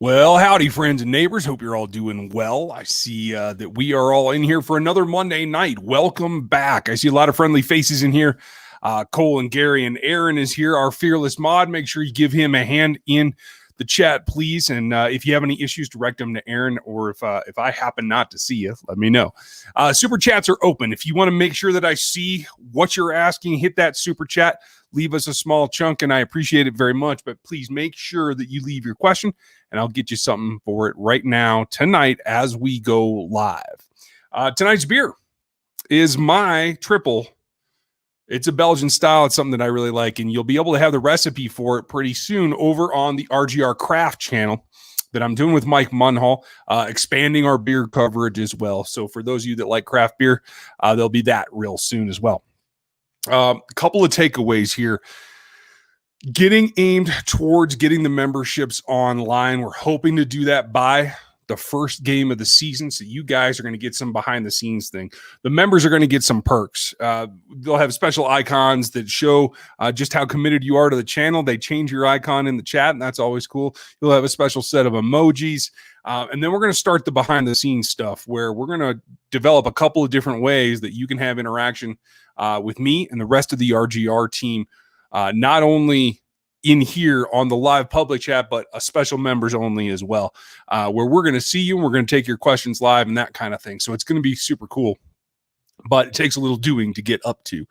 Well, howdy, friends and neighbors. Hope you're all doing well. I see that we are all in here for another Monday night. Welcome back. I see a lot of friendly faces in here. Cole and Gary and Aaron is here, our fearless mod. Make sure you give him a hand in the chat, please. And if you have any issues, direct them to Aaron, or if I happen not to see you, let me know. Super chats are open. If you want to make sure that I see what you're asking, hit that super chat. Leave us a small chunk, and I appreciate it very much. But please make sure that you leave your question, and I'll get you something for it right now, tonight, as we go live. Tonight's beer is my triple. It's a Belgian style. It's something that I really like, and you'll be able to have the recipe for it pretty soon over on the RGR Craft channel that I'm doing with Mike Munhall, expanding our beer coverage as well. So for those of you that like craft beer, there'll be that real soon as well. A couple of takeaways here. Getting aimed towards getting the memberships online. We're hoping to do that by the first game of the season. So you guys are going to get some behind the scenes thing. The members are going to get some perks. They'll have special icons that show just how committed you are to the channel. They change your icon in the chat, and that's always cool. You'll have a special set of emojis. And then we're going to start the behind the scenes stuff where we're going to develop a couple of different ways that you can have interaction with me and the rest of the RGR team, not only in here on the live public chat, but a special members only as well, where we're going to see you and we're going to take your questions live and that kind of thing. So it's going to be super cool, but it takes a little doing to get up to.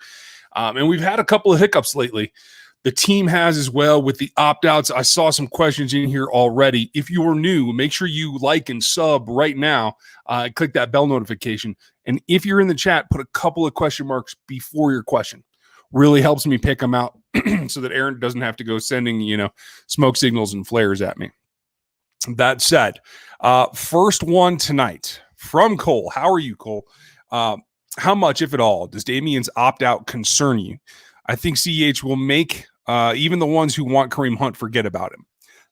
And we've had a couple of hiccups lately. The team has as well with the opt-outs. I saw some questions in here already. If you are new, make sure you like and sub right now. Click that bell notification. And if you're in the chat, put a couple of question marks before your question. Really helps me pick them out so that Aaron doesn't have to go sending, smoke signals and flares at me. That said, first one tonight from Cole. How are you, Cole? How much, if at all, does Damien's opt-out concern you? I think CEH will make even the ones who want Kareem Hunt forget about him.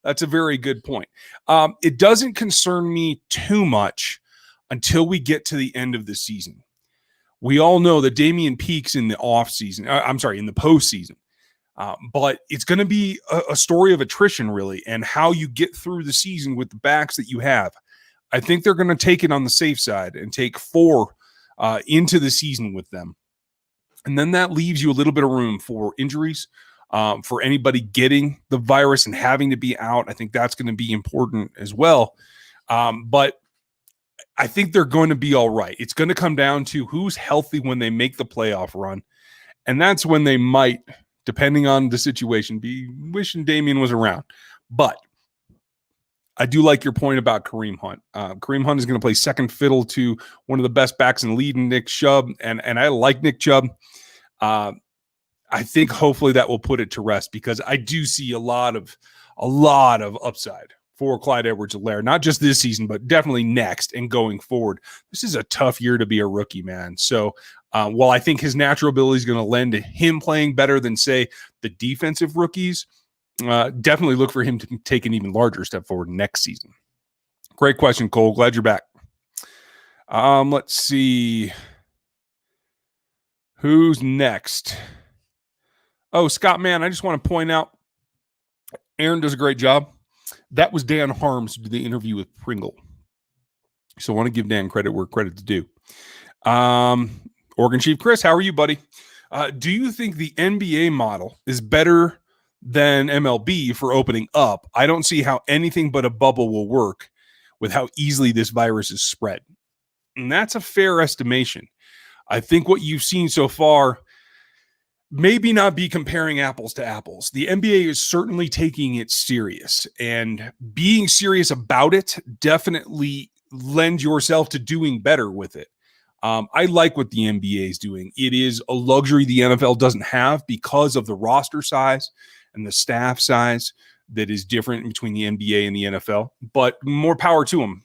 That's a very good point. It doesn't concern me too much until we get to the end of the season. We all know that Damien peaks in the offseason. In the postseason. But it's going to be a story of attrition, really, and how you get through the season with the backs that you have. I think they're going to take it on the safe side and take 4 into the season with them. And then that leaves you a little bit of room for injuries, for anybody getting the virus and having to be out. I think that's going to be important as well. But I think they're going to be all right. It's going to come down to who's healthy when they make the playoff run. And that's when they might, depending on the situation, be wishing Damien was around. But I do like your point about Kareem Hunt. Kareem Hunt is going to play second fiddle to one of the best backs in the league, Nick Chubb. And I like Nick Chubb. I think hopefully that will put it to rest, because I do see a lot of upside for Clyde Edwards-Helaire, not just this season, but definitely next and going forward. This is a tough year to be a rookie, man. So while I think his natural ability is going to lend to him playing better than, say, the defensive rookies, definitely look for him to take an even larger step forward next season. Great question, Cole. Glad you're back. Let's see. Who's next? Oh, Scott, man, I just want to point out, Aaron does a great job. That was Dan Harms who did the interview with Pringle. So I want to give Dan credit where credit's due. Oregon Chief Chris, how are you, buddy? Do you think the NBA model is better than MLB for opening up? I don't see how anything but a bubble will work with how easily this virus is spread. And that's a fair estimation. I think what you've seen so far, maybe not be comparing apples to apples. The NBA is certainly taking it serious, and being serious about it definitely lend yourself to doing better with it. I like what the NBA is doing. It is a luxury the NFL doesn't have because of the roster size and the staff size that is different between the NBA and the NFL, but more power to them.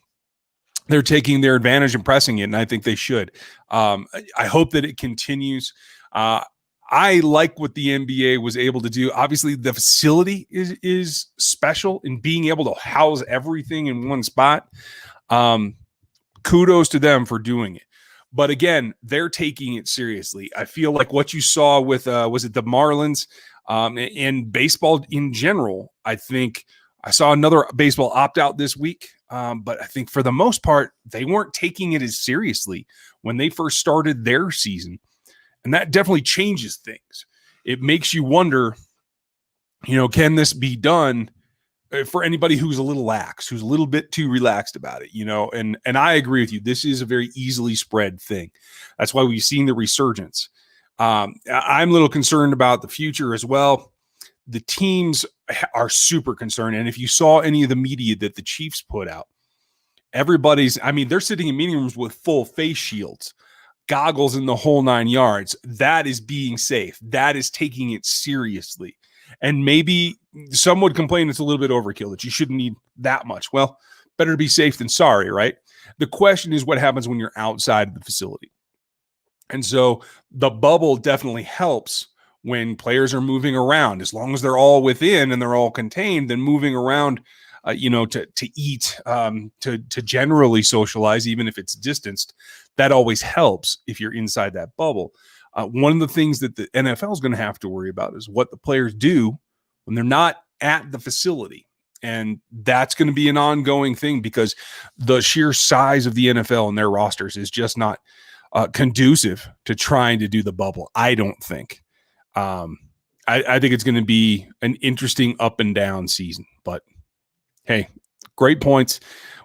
They're taking their advantage and pressing it, and I think they should. I hope that it continues. I like what the NBA was able to do. Obviously, the facility is special in being able to house everything in one spot. Kudos to them for doing it. But again, they're taking it seriously. I feel like what you saw with, was it the Marlins and baseball in general, I think I saw another baseball opt-out this week, but I think for the most part, they weren't taking it as seriously when they first started their season. And that definitely changes things. It makes you wonder, can this be done for anybody who's a little lax, who's a little bit too relaxed about it, and I agree with you. This is a very easily spread thing. That's why we've seen the resurgence. I'm a little concerned about the future as well. The teams are super concerned. And if you saw any of the media that the Chiefs put out, they're sitting in meeting rooms with full face shields, goggles in the whole 9 yards. That is being safe. That is taking it seriously. And maybe some would complain it's a little bit overkill, that you shouldn't need that much. Well, better to be safe than sorry, right? The question is what happens when you're outside of the facility. And so the bubble definitely helps when players are moving around. As long as they're all within and they're all contained, then moving around, to eat, to generally socialize, even if it's distanced, that always helps if you're inside that bubble. One of the things that the NFL is going to have to worry about is what the players do when they're not at the facility. And that's going to be an ongoing thing because the sheer size of the NFL and their rosters is just not conducive to trying to do the bubble, I don't think. I think it's going to be an interesting up and down season, but hey, great points.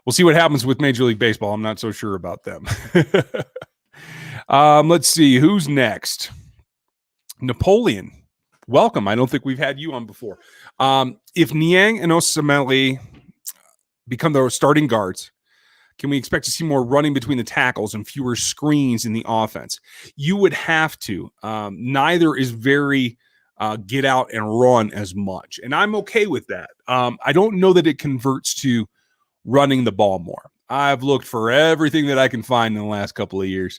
We'll see what happens with Major League Baseball. I'm not so sure about them. Let's see who's next. Napoleon, welcome. I don't think we've had you on before. If Niang and Osamele become the starting guards, can we expect to see more running between the tackles and fewer screens in the offense? You would have to. Neither is very get out and run as much. And I'm okay with that. I don't know that it converts to running the ball more. I've looked for everything that I can find in the last couple of years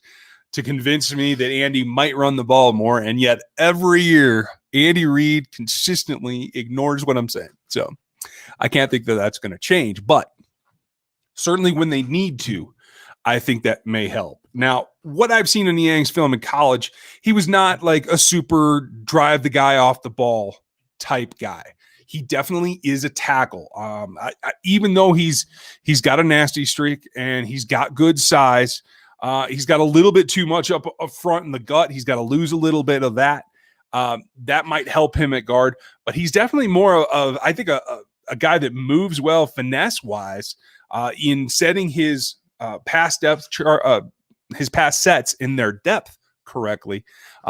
to convince me that Andy might run the ball more. And yet every year, Andy Reid consistently ignores what I'm saying. So I can't think that that's going to change. But certainly when they need to, I think that may help. Now, what I've seen in Niang's film in college, he was not like a super drive the guy off the ball type guy. He definitely is a tackle. Even though he's got a nasty streak and he's got good size, he's got a little bit too much up front in the gut. He's got to lose a little bit of that. That might help him at guard, but he's definitely more of, I think, a guy that moves well finesse-wise in setting his pass depth chart, his pass sets in their depth correctly.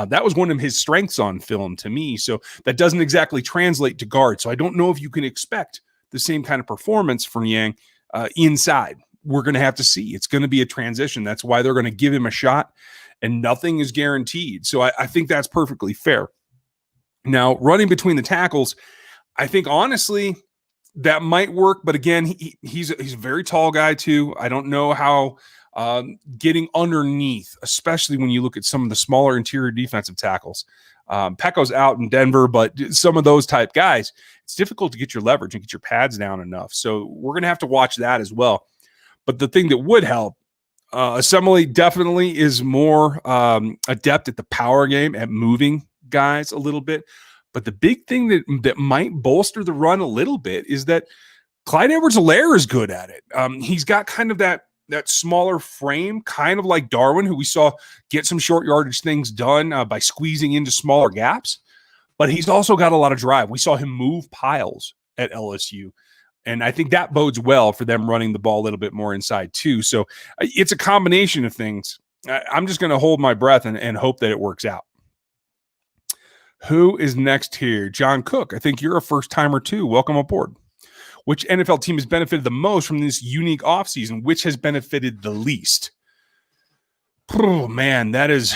That was one of his strengths on film to me. So that doesn't exactly translate to guard. So I don't know if you can expect the same kind of performance from Niang inside. We're going to have to see. It's going to be a transition. That's why they're going to give him a shot, and nothing is guaranteed. So I think that's perfectly fair. Now, running between the tackles, I think honestly that might work. But again, he's a very tall guy too. I don't know how getting underneath, especially when you look at some of the smaller interior defensive tackles. Pecco's out in Denver, but some of those type guys, it's difficult to get your leverage and get your pads down enough. So we're going to have to watch that as well. But the thing that would help, Assembly definitely is more adept at the power game, at moving guys a little bit. But the big thing that might bolster the run a little bit is that Clyde Edwards-Helaire is good at it. He's got kind of that smaller frame, kind of like Darwin, who we saw get some short yardage things done by squeezing into smaller gaps. But he's also got a lot of drive. We saw him move piles at LSU. And I think that bodes well for them running the ball a little bit more inside too. So it's a combination of things. I'm just going to hold my breath and hope that it works out. Who is next here? John Cook. I think you're a first-timer too. Welcome aboard. Which NFL team has benefited the most from this unique offseason? Which has benefited the least? Oh, man, that is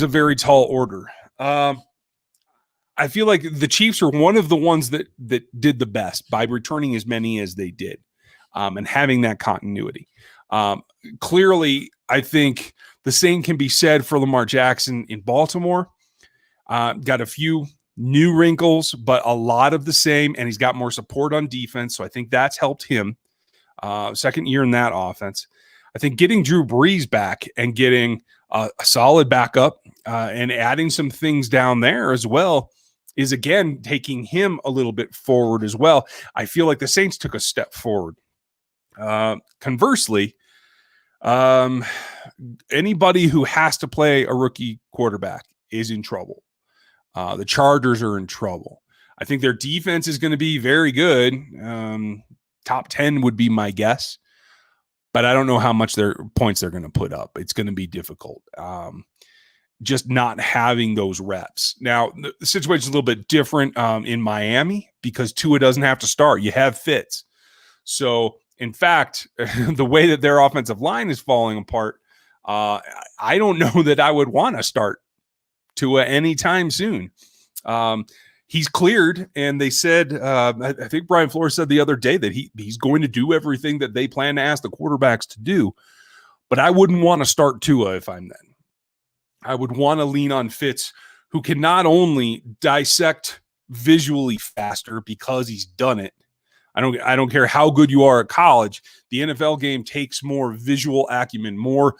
a very tall order. I feel like the Chiefs are one of the ones that did the best by returning as many as they did and having that continuity. Clearly, I think the same can be said for Lamar Jackson in Baltimore. Got a few new wrinkles, but a lot of the same, and he's got more support on defense, so I think that's helped him. Second year in that offense. I think getting Drew Brees back and getting a solid backup and adding some things down there as well is again taking him a little bit forward as well. I feel like the Saints took a step forward. Conversely, anybody who has to play a rookie quarterback is in trouble. The Chargers are in trouble. I think their defense is going to be very good. Top 10 would be my guess, but I don't know how much points they're going to put up. It's going to be difficult. Just not having those reps. Now, the situation is a little bit different in Miami because Tua doesn't have to start. You have Fitz. So, in fact, the way that their offensive line is falling apart, I don't know that I would want to start Tua anytime soon. He's cleared, and they said, I think Brian Flores said the other day that he's going to do everything that they plan to ask the quarterbacks to do, but I wouldn't want to start Tua if I'm them. I would want to lean on Fitz, who can not only dissect visually faster because he's done it. I don't care how good you are at college. The NFL game takes more visual acumen, more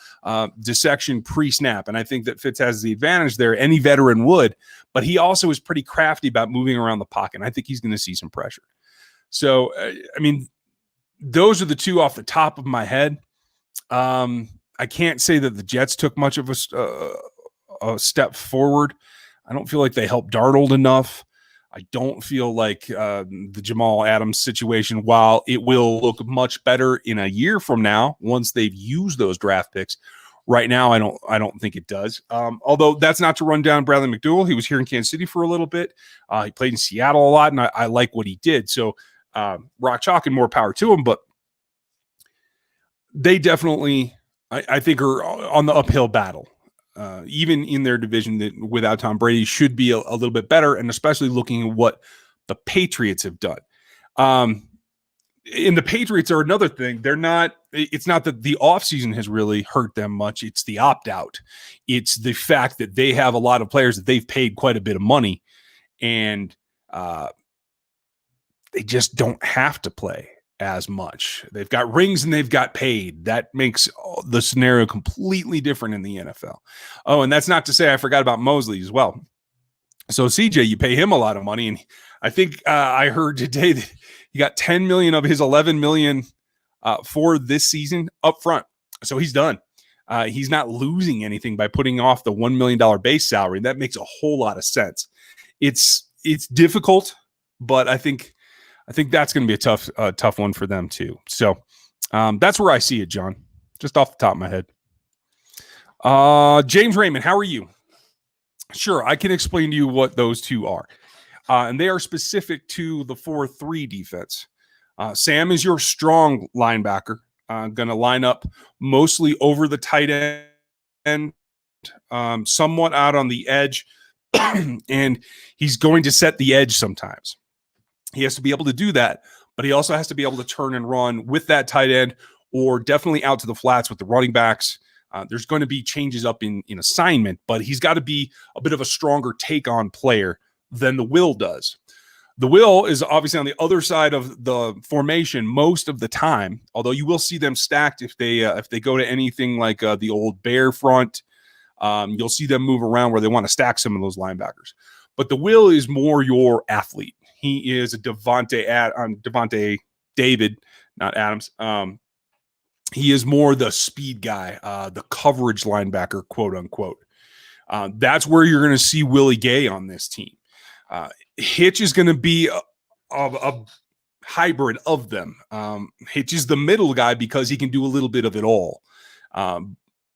dissection pre-snap. And I think that Fitz has the advantage there. Any veteran would, but he also is pretty crafty about moving around the pocket. And I think he's going to see some pressure. So, I mean, those are the two off the top of my head. I can't say that the Jets took much of a step forward. I don't feel like they helped Darnold enough. I don't feel like the Jamal Adams situation, while it will look much better in a year from now once they've used those draft picks, right now I don't think it does. Although that's not to run down Bradley McDougall. He was here in Kansas City for a little bit. He played in Seattle a lot, and I like what he did. So rock chalk and more power to him. But they definitely, I think, are on the uphill battle. Even in their division that without Tom Brady should be a little bit better, and especially looking at what the Patriots have done. And the Patriots are another thing. It's not that the offseason has really hurt them much. It's the opt-out. It's the fact that they have a lot of players that they've paid quite a bit of money, and they just don't have to play as much. They've got rings and they've got paid. That makes the scenario completely different in the NFL. Oh, and that's not to say I forgot about Mosley as well. So CJ, you pay him a lot of money, and I think I heard today that he got 10 million of his 11 million for this season up front. So he's done. He's not losing anything by putting off the $1 million base salary. That makes a whole lot of sense. It's difficult, but I think that's going to be a tough one for them too. So that's where I see it, John, just off the top of my head. James Raymond, how are you? Sure, I can explain to you what those two are. And they are specific to the 4-3 defense. Sam is your strong linebacker, going to line up mostly over the tight end, somewhat out on the edge, and he's going to set the edge sometimes. He has to be able to do that, but he also has to be able to turn and run with that tight end, or definitely out to the flats with the running backs. There's going to be changes up in assignment, but he's got to be a bit of a stronger take-on player than the Will does. The Will is obviously on the other side of the formation most of the time, although you will see them stacked if they go to anything like the old Bear front. You'll see them move around where they want to stack some of those linebackers. But the Will is more your athlete. He is a Devontae David, not Adams. He is more the speed guy, the coverage linebacker, quote unquote. That's where you're going to see Willie Gay on this team. Hitch is going to be a hybrid of them. Hitch is the middle guy because he can do a little bit of it all.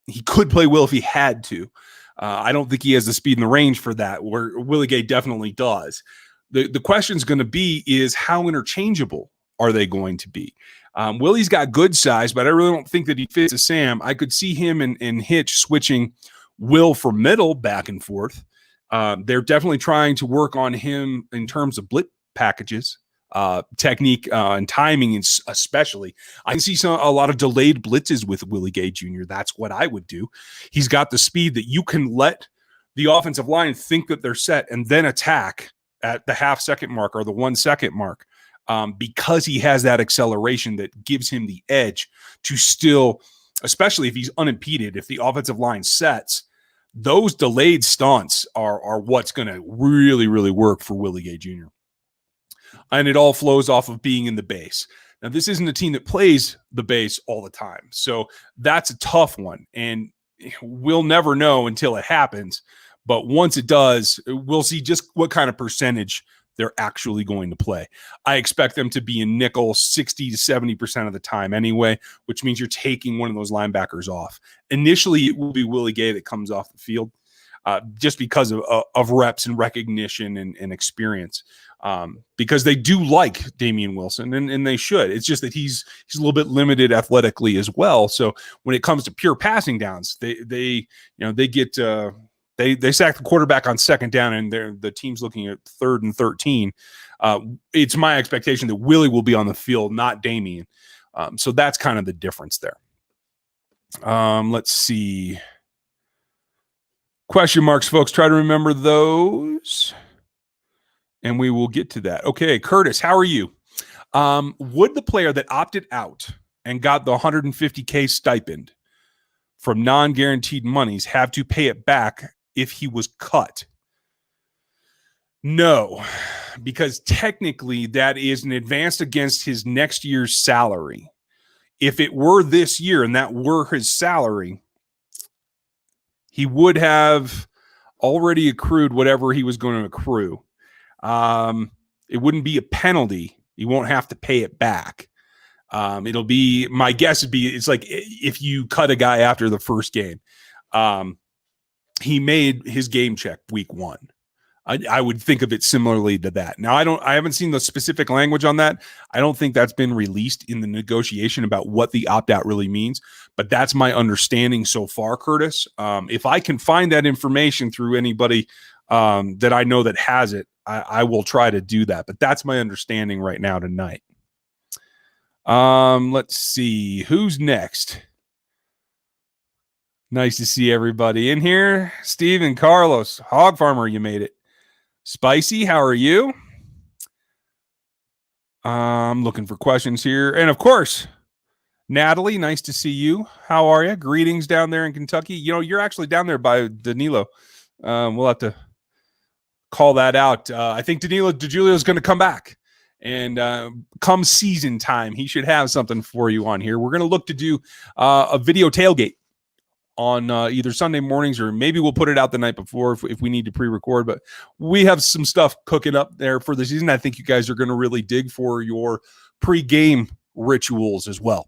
He could play Will if he had to. I don't think he has the speed and the range for that, where Willie Gay definitely does. The question is going to be is how interchangeable are they going to be? Willie's got good size, but I really don't think that he fits a Sam. I could see him and Hitch switching Will for middle back and forth. They're definitely trying to work on him in terms of blitz packages, technique and timing, especially. I can see a lot of delayed blitzes with Willie Gay Jr. That's what I would do. He's got the speed that you can let the offensive line think that they're set and then attack at the half-second mark or the 1 second mark, because he has that acceleration that gives him the edge to still, especially if he's unimpeded, if the offensive line sets, those delayed stunts are what's going to really, really work for Willie Gay Jr. And it all flows off of being in the base. Now, this isn't a team that plays the base all the time. So that's a tough one. And we'll never know until it happens. But once it does, we'll see just what kind of percentage they're actually going to play. I expect them to be in nickel 60 to 70% of the time anyway, which means you're taking one of those linebackers off. Initially, it will be Willie Gay that comes off the field just because of reps and recognition and experience. Because they do like Damian Wilson, and they should. It's just that he's a little bit limited athletically as well. So when it comes to pure passing downs, they sack the quarterback on second down, and the team's looking at 3rd and 13. It's my expectation that Willie will be on the field, not Damian. So that's kind of the difference there. Let's see. Question marks, folks. Try to remember those, and we will get to that. Okay, Curtis, how are you? Would the player that opted out and got the $150K stipend from non-guaranteed monies have to pay it back if he was cut? No, because technically that is an advance against his next year's salary. If it were this year and that were his salary, he would have already accrued whatever he was going to accrue. It wouldn't be a penalty. You won't have to pay it back. It'll be, my guess would be, it's like if you cut a guy after the first game. He made his game check week 1. I would think of it similarly to that. Now, I haven't seen the specific language on that. I don't think that's been released in the negotiation about what the opt-out really means, but that's my understanding so far, Curtis. If I can find that information through anybody that I know that has it, I will try to do that, but that's my understanding right now tonight. Let's see. Who's next? Nice to see everybody in here. Steve and Carlos. Hog Farmer, you made it. Spicy, how are you? I'm looking for questions here. And of course, Natalie, nice to see you. How are you? Greetings down there in Kentucky. You know, you're actually down there by Danilo. We'll have to call that out. I think Danilo DiGiulio is going to come back. And come season time, he should have something for you on here. We're going to look to do a video tailgate on either Sunday mornings, or maybe we'll put it out the night before if we need to pre-record. But we have some stuff cooking up there for the season. I think you guys are going to really dig for your pre-game rituals as well.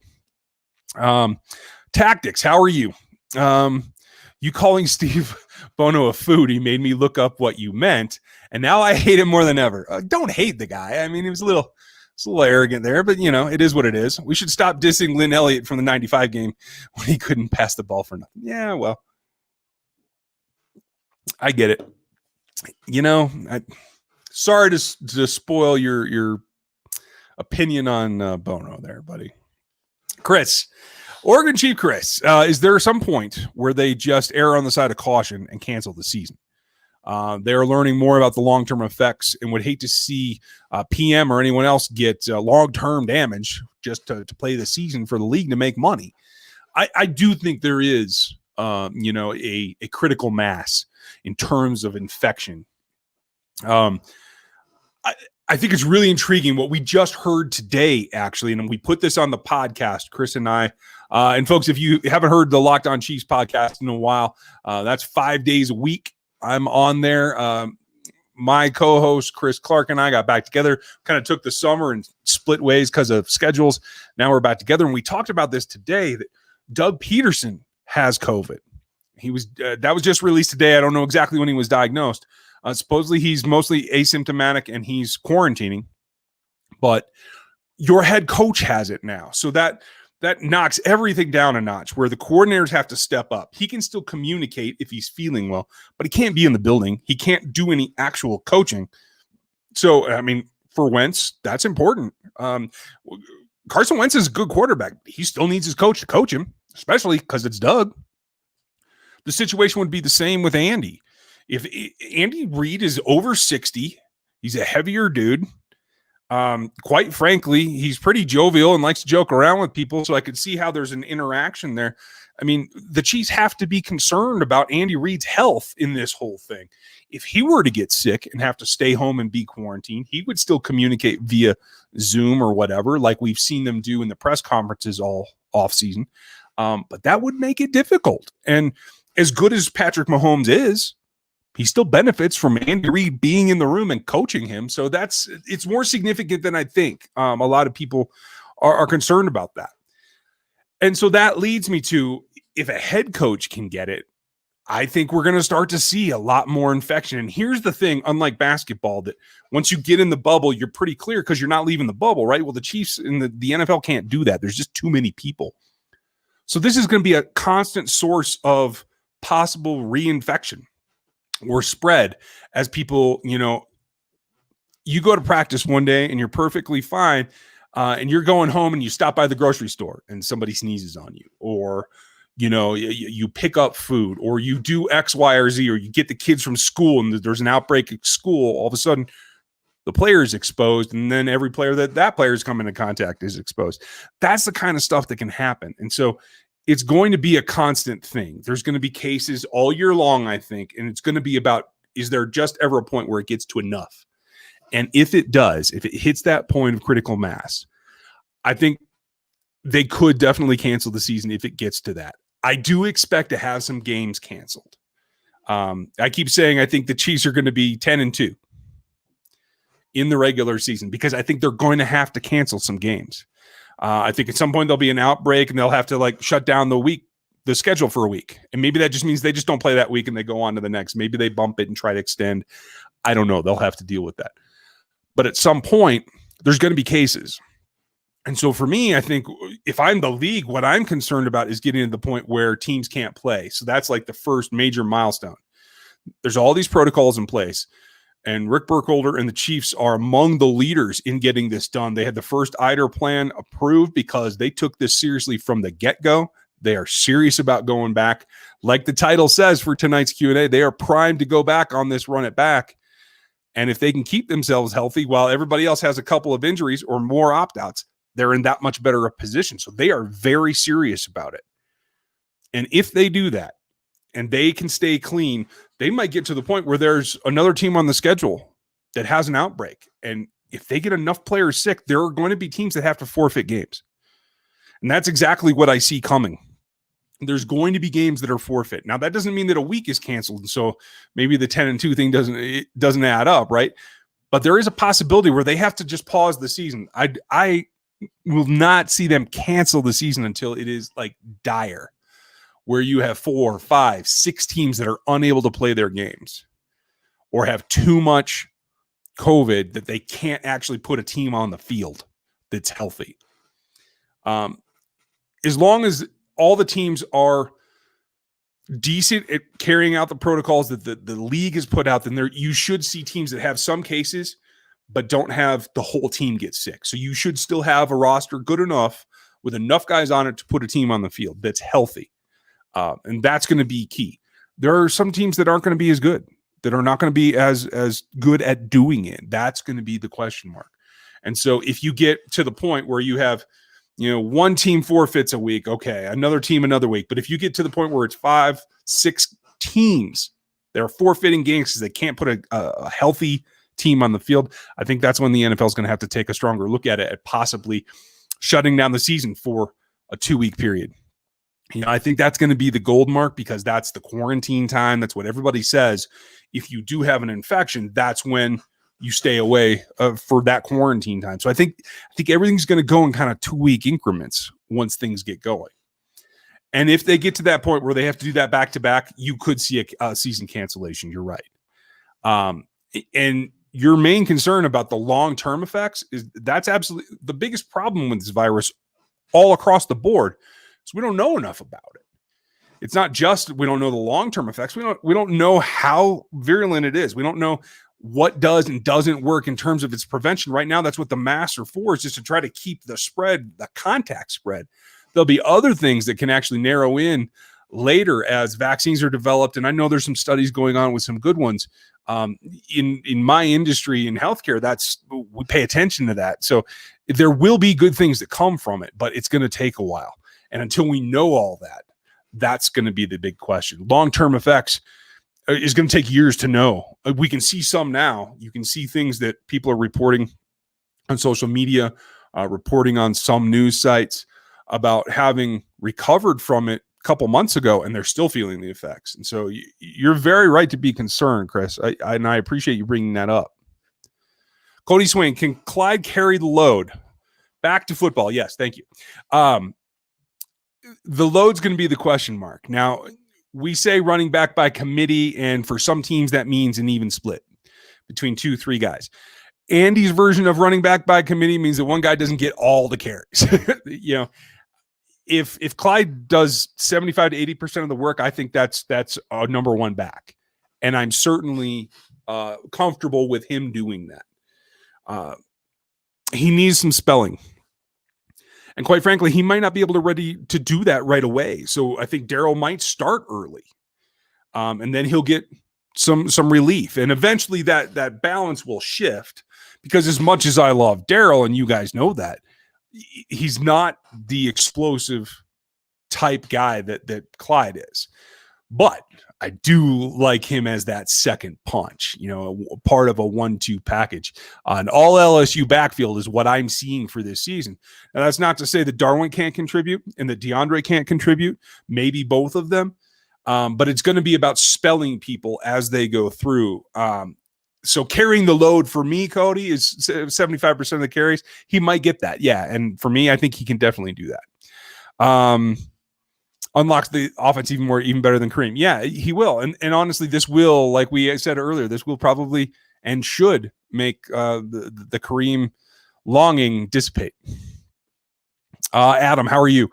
Tactics, how are you? You calling Steve Bonneau a foodie made me look up what you meant, and now I hate him more than ever. Don't hate the guy. I mean, he was a little arrogant there, but, you know, it is what it is. We should stop dissing Lynn Elliott from the 95 game when he couldn't pass the ball for nothing. Yeah, well, I get it. You know, sorry to spoil your opinion on Bonneau there, buddy. Chris, Oregon Chief Chris, is there some point where they just err on the side of caution and cancel the season? They are learning more about the long-term effects and would hate to see PM or anyone else get long-term damage just to play the season for the league to make money. I do think there is, a critical mass in terms of infection. I think it's really intriguing what we just heard today, actually, and we put this on the podcast, Chris and I. And folks, if you haven't heard the Locked On Chiefs podcast in a while, that's 5 days a week. I'm on there. My co-host, Chris Clark, and I got back together, kind of took the summer and split ways because of schedules. Now we're back together. And we talked about this today, that Doug Peterson has COVID. He was that was just released today. I don't know exactly when he was diagnosed. Supposedly he's mostly asymptomatic and he's quarantining, but your head coach has it now. So that knocks everything down a notch, where the coordinators have to step up. He can still communicate if he's feeling well, but he can't be in the building. He can't do any actual coaching. So, I mean, for Wentz, that's important. Carson Wentz is a good quarterback. He still needs his coach to coach him, especially because it's Doug. The situation would be the same with Andy. If Andy Reid is over 60, he's a heavier dude. Quite frankly, he's pretty jovial and likes to joke around with people, so I could see how there's an interaction there. I mean, the Chiefs have to be concerned about Andy Reid's health in this whole thing. If he were to get sick and have to stay home and be quarantined, he would still communicate via Zoom or whatever, like we've seen them do in the press conferences all offseason. But that would make it difficult. And as good as Patrick Mahomes is, he still benefits from Andy Reid being in the room and coaching him. So it's more significant than I think. A lot of people are concerned about that. And so that leads me to, if a head coach can get it, I think we're going to start to see a lot more infection. And here's the thing, unlike basketball, that once you get in the bubble, you're pretty clear because you're not leaving the bubble, right? Well, the Chiefs in the NFL can't do that. There's just too many people. So this is going to be a constant source of possible reinfection or spread as people, you go to practice one day and you're perfectly fine. And you're going home and you stop by the grocery store and somebody sneezes on you, or, you pick up food, or you do X, Y, or Z, or you get the kids from school and there's an outbreak at school. All of a sudden the player is exposed, and then every player that player is coming into contact is exposed. That's the kind of stuff that can happen. And so it's going to be a constant thing. There's going to be cases all year long, I think. And it's going to be about, is there just ever a point where it gets to enough? And if it does, if it hits that point of critical mass, I think they could definitely cancel the season if it gets to that. I do expect to have some games canceled. I keep saying I think the Chiefs are going to be 10-2 in the regular season because I think they're going to have to cancel some games. I think at some point there'll be an outbreak and they'll have to shut down the schedule for a week. And maybe that just means they just don't play that week and they go on to the next. Maybe they bump it and try to extend. I don't know. They'll have to deal with that. But at some point, there's going to be cases. And so for me, I think if I'm the league, what I'm concerned about is getting to the point where teams can't play. So that's like the first major milestone. There's all these protocols in place. And Rick Burkholder and the Chiefs are among the leaders in getting this done. They had the first IDER plan approved because they took this seriously from the get-go. They are serious about going back. Like the title says for tonight's Q&A, they are primed to go back on this run it back. And if they can keep themselves healthy while everybody else has a couple of injuries or more opt-outs, they're in that much better a position. So they are very serious about it. And if they do that and they can stay clean, they might get to the point where there's another team on the schedule that has an outbreak. And if they get enough players sick, there are going to be teams that have to forfeit games. And that's exactly what I see coming. There's going to be games that are forfeit. Now, that doesn't mean that a week is canceled. And so maybe the 10-2 thing doesn't add up, right? But there is a possibility where they have to just pause the season. I will not see them cancel the season until it is dire, where you have 4, 5, 6 teams that are unable to play their games or have too much COVID that they can't actually put a team on the field that's healthy. As long as all the teams are decent at carrying out the protocols that the league has put out, then you should see teams that have some cases but don't have the whole team get sick. So you should still have a roster good enough with enough guys on it to put a team on the field that's healthy. And that's going to be key. There are some teams that aren't going to be as good, that are not going to be as good at doing it. That's going to be the question mark. And so if you get to the point where you have, one team forfeits a week, okay, another team another week. But if you get to the point where it's 5, 6 teams that are forfeiting games because they can't put a healthy team on the field, I think that's when the NFL is going to have to take a stronger look at it, at possibly shutting down the season for a 2-week period. I think that's going to be the gold mark because that's the quarantine time. That's what everybody says. If you do have an infection, that's when you stay away for that quarantine time. So I think everything's going to go in kind of 2-week increments once things get going. And if they get to that point where they have to do that back-to-back, you could see a season cancellation. You're right. And your main concern about the long-term effects is that's absolutely the biggest problem with this virus all across the board. So we don't know enough about it. It's not just we don't know the long-term effects. We don't know how virulent it is. We don't know what does and doesn't work in terms of its prevention. Right now, that's what the masks are for, is just to try to keep the contact spread. There'll be other things that can actually narrow in later as vaccines are developed. And I know there's some studies going on with some good ones. In my industry in healthcare, we pay attention to that. So there will be good things that come from it, but it's going to take a while. And until we know all that, that's going to be the big question. Long-term effects is going to take years to know. We can see some now. You can see things that people are reporting on social media, reporting on some news sites about having recovered from it a couple months ago, and they're still feeling the effects. And so you're very right to be concerned, Chris. And I appreciate you bringing that up. Cody Swain, can Clyde carry the load? Back to football. Yes, thank you. The load's going to be the question mark. Now, we say running back by committee, and for some teams that means an even split between 2-3 guys. Andy's version of running back by committee means that one guy doesn't get all the carries. If Clyde does 75 to 80% of the work, I think that's a number one back, and I'm certainly comfortable with him doing that. He needs some spelling. And quite frankly, he might not be able to do that right away. So I think Darryl might start early, and then he'll get some relief. And eventually that balance will shift, because as much as I love Darryl, and you guys know that, he's not the explosive type guy that Clyde is. But I do like him as that second punch, part of a 1-2 package. An all LSU backfield is what I'm seeing for this season. Now, that's not to say that Darwin can't contribute and that DeAndre can't contribute, maybe both of them. But it's going to be about spelling people as they go through. So carrying the load for me, Cody, is 75% of the carries. He might get that. Yeah. And for me, I think he can definitely do that. Unlocks the offense even better than Kareem. Yeah, he will. And honestly, this will, like we said earlier, this will probably and should make the Kareem longing dissipate. Adam, how are you?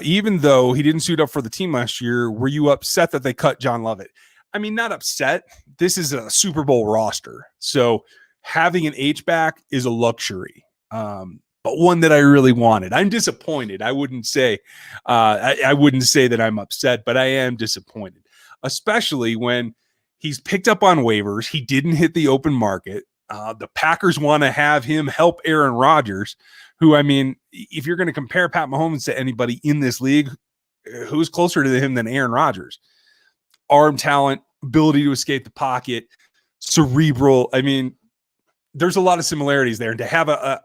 Even though he didn't suit up for the team last year, were you upset that they cut John Lovett? I mean, not upset. This is a Super Bowl roster. So having an H-back is a luxury. But one that I really wanted. I'm disappointed. I wouldn't say I wouldn't say that I'm upset, but I am disappointed, especially when he's picked up on waivers. He didn't hit the open market. The Packers want to have him help Aaron Rodgers, who, I mean, if you're going to compare Pat Mahomes to anybody in this league, who's closer to him than Aaron Rodgers? Arm talent, ability to escape the pocket, cerebral. I mean, there's a lot of similarities there. And to have a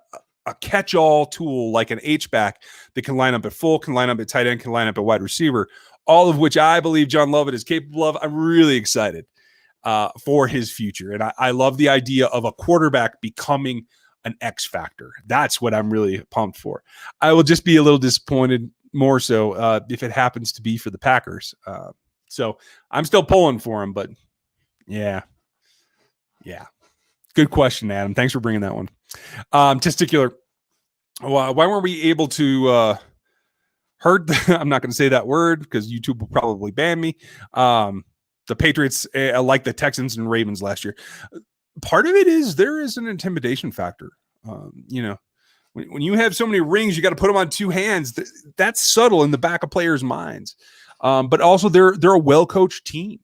catch-all tool like an H-back that can line up at full, can line up at tight end, can line up at wide receiver, all of which I believe John Lovett is capable of. I'm really excited for his future. And I love the idea of a quarterback becoming an X factor. That's what I'm really pumped for. I will just be a little disappointed more so if it happens to be for the Packers. So I'm still pulling for him, but yeah. Good question, Adam. Thanks for bringing that one. Testicular. Why weren't we able to hurt? I'm not going to say that word because YouTube will probably ban me. The Patriots, like the Texans and Ravens last year. Part of it is there is an intimidation factor. When you have so many rings, you got to put them on two hands. That's subtle in the back of players' minds. But also they're a well-coached team.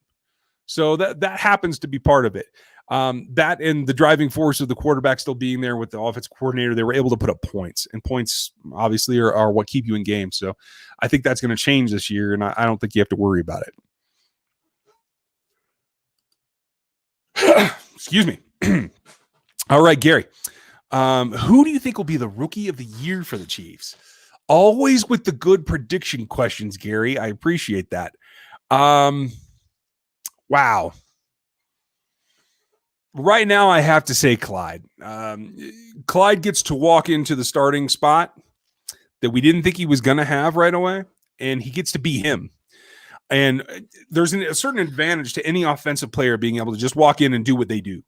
So that happens to be part of it. That and the driving force of the quarterback still being there with the offensive coordinator, they were able to put up points, and points obviously are what keep you in games. So I think that's going to change this year, and I don't think you have to worry about it. Excuse me. All right, Gary. Who do you think will be the rookie of the year for the Chiefs? Always with the good prediction questions, Gary. I appreciate that. Wow. Right now, I have to say Clyde. Clyde gets to walk into the starting spot that we didn't think he was going to have right away, and he gets to be him. And there's a certain advantage to any offensive player being able to just walk in and do what they do.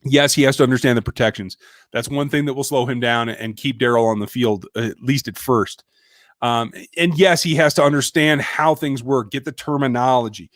Yes, he has to understand the protections. That's one thing that will slow him down and keep Darryl on the field, at least at first. And yes, he has to understand how things work, get the terminology.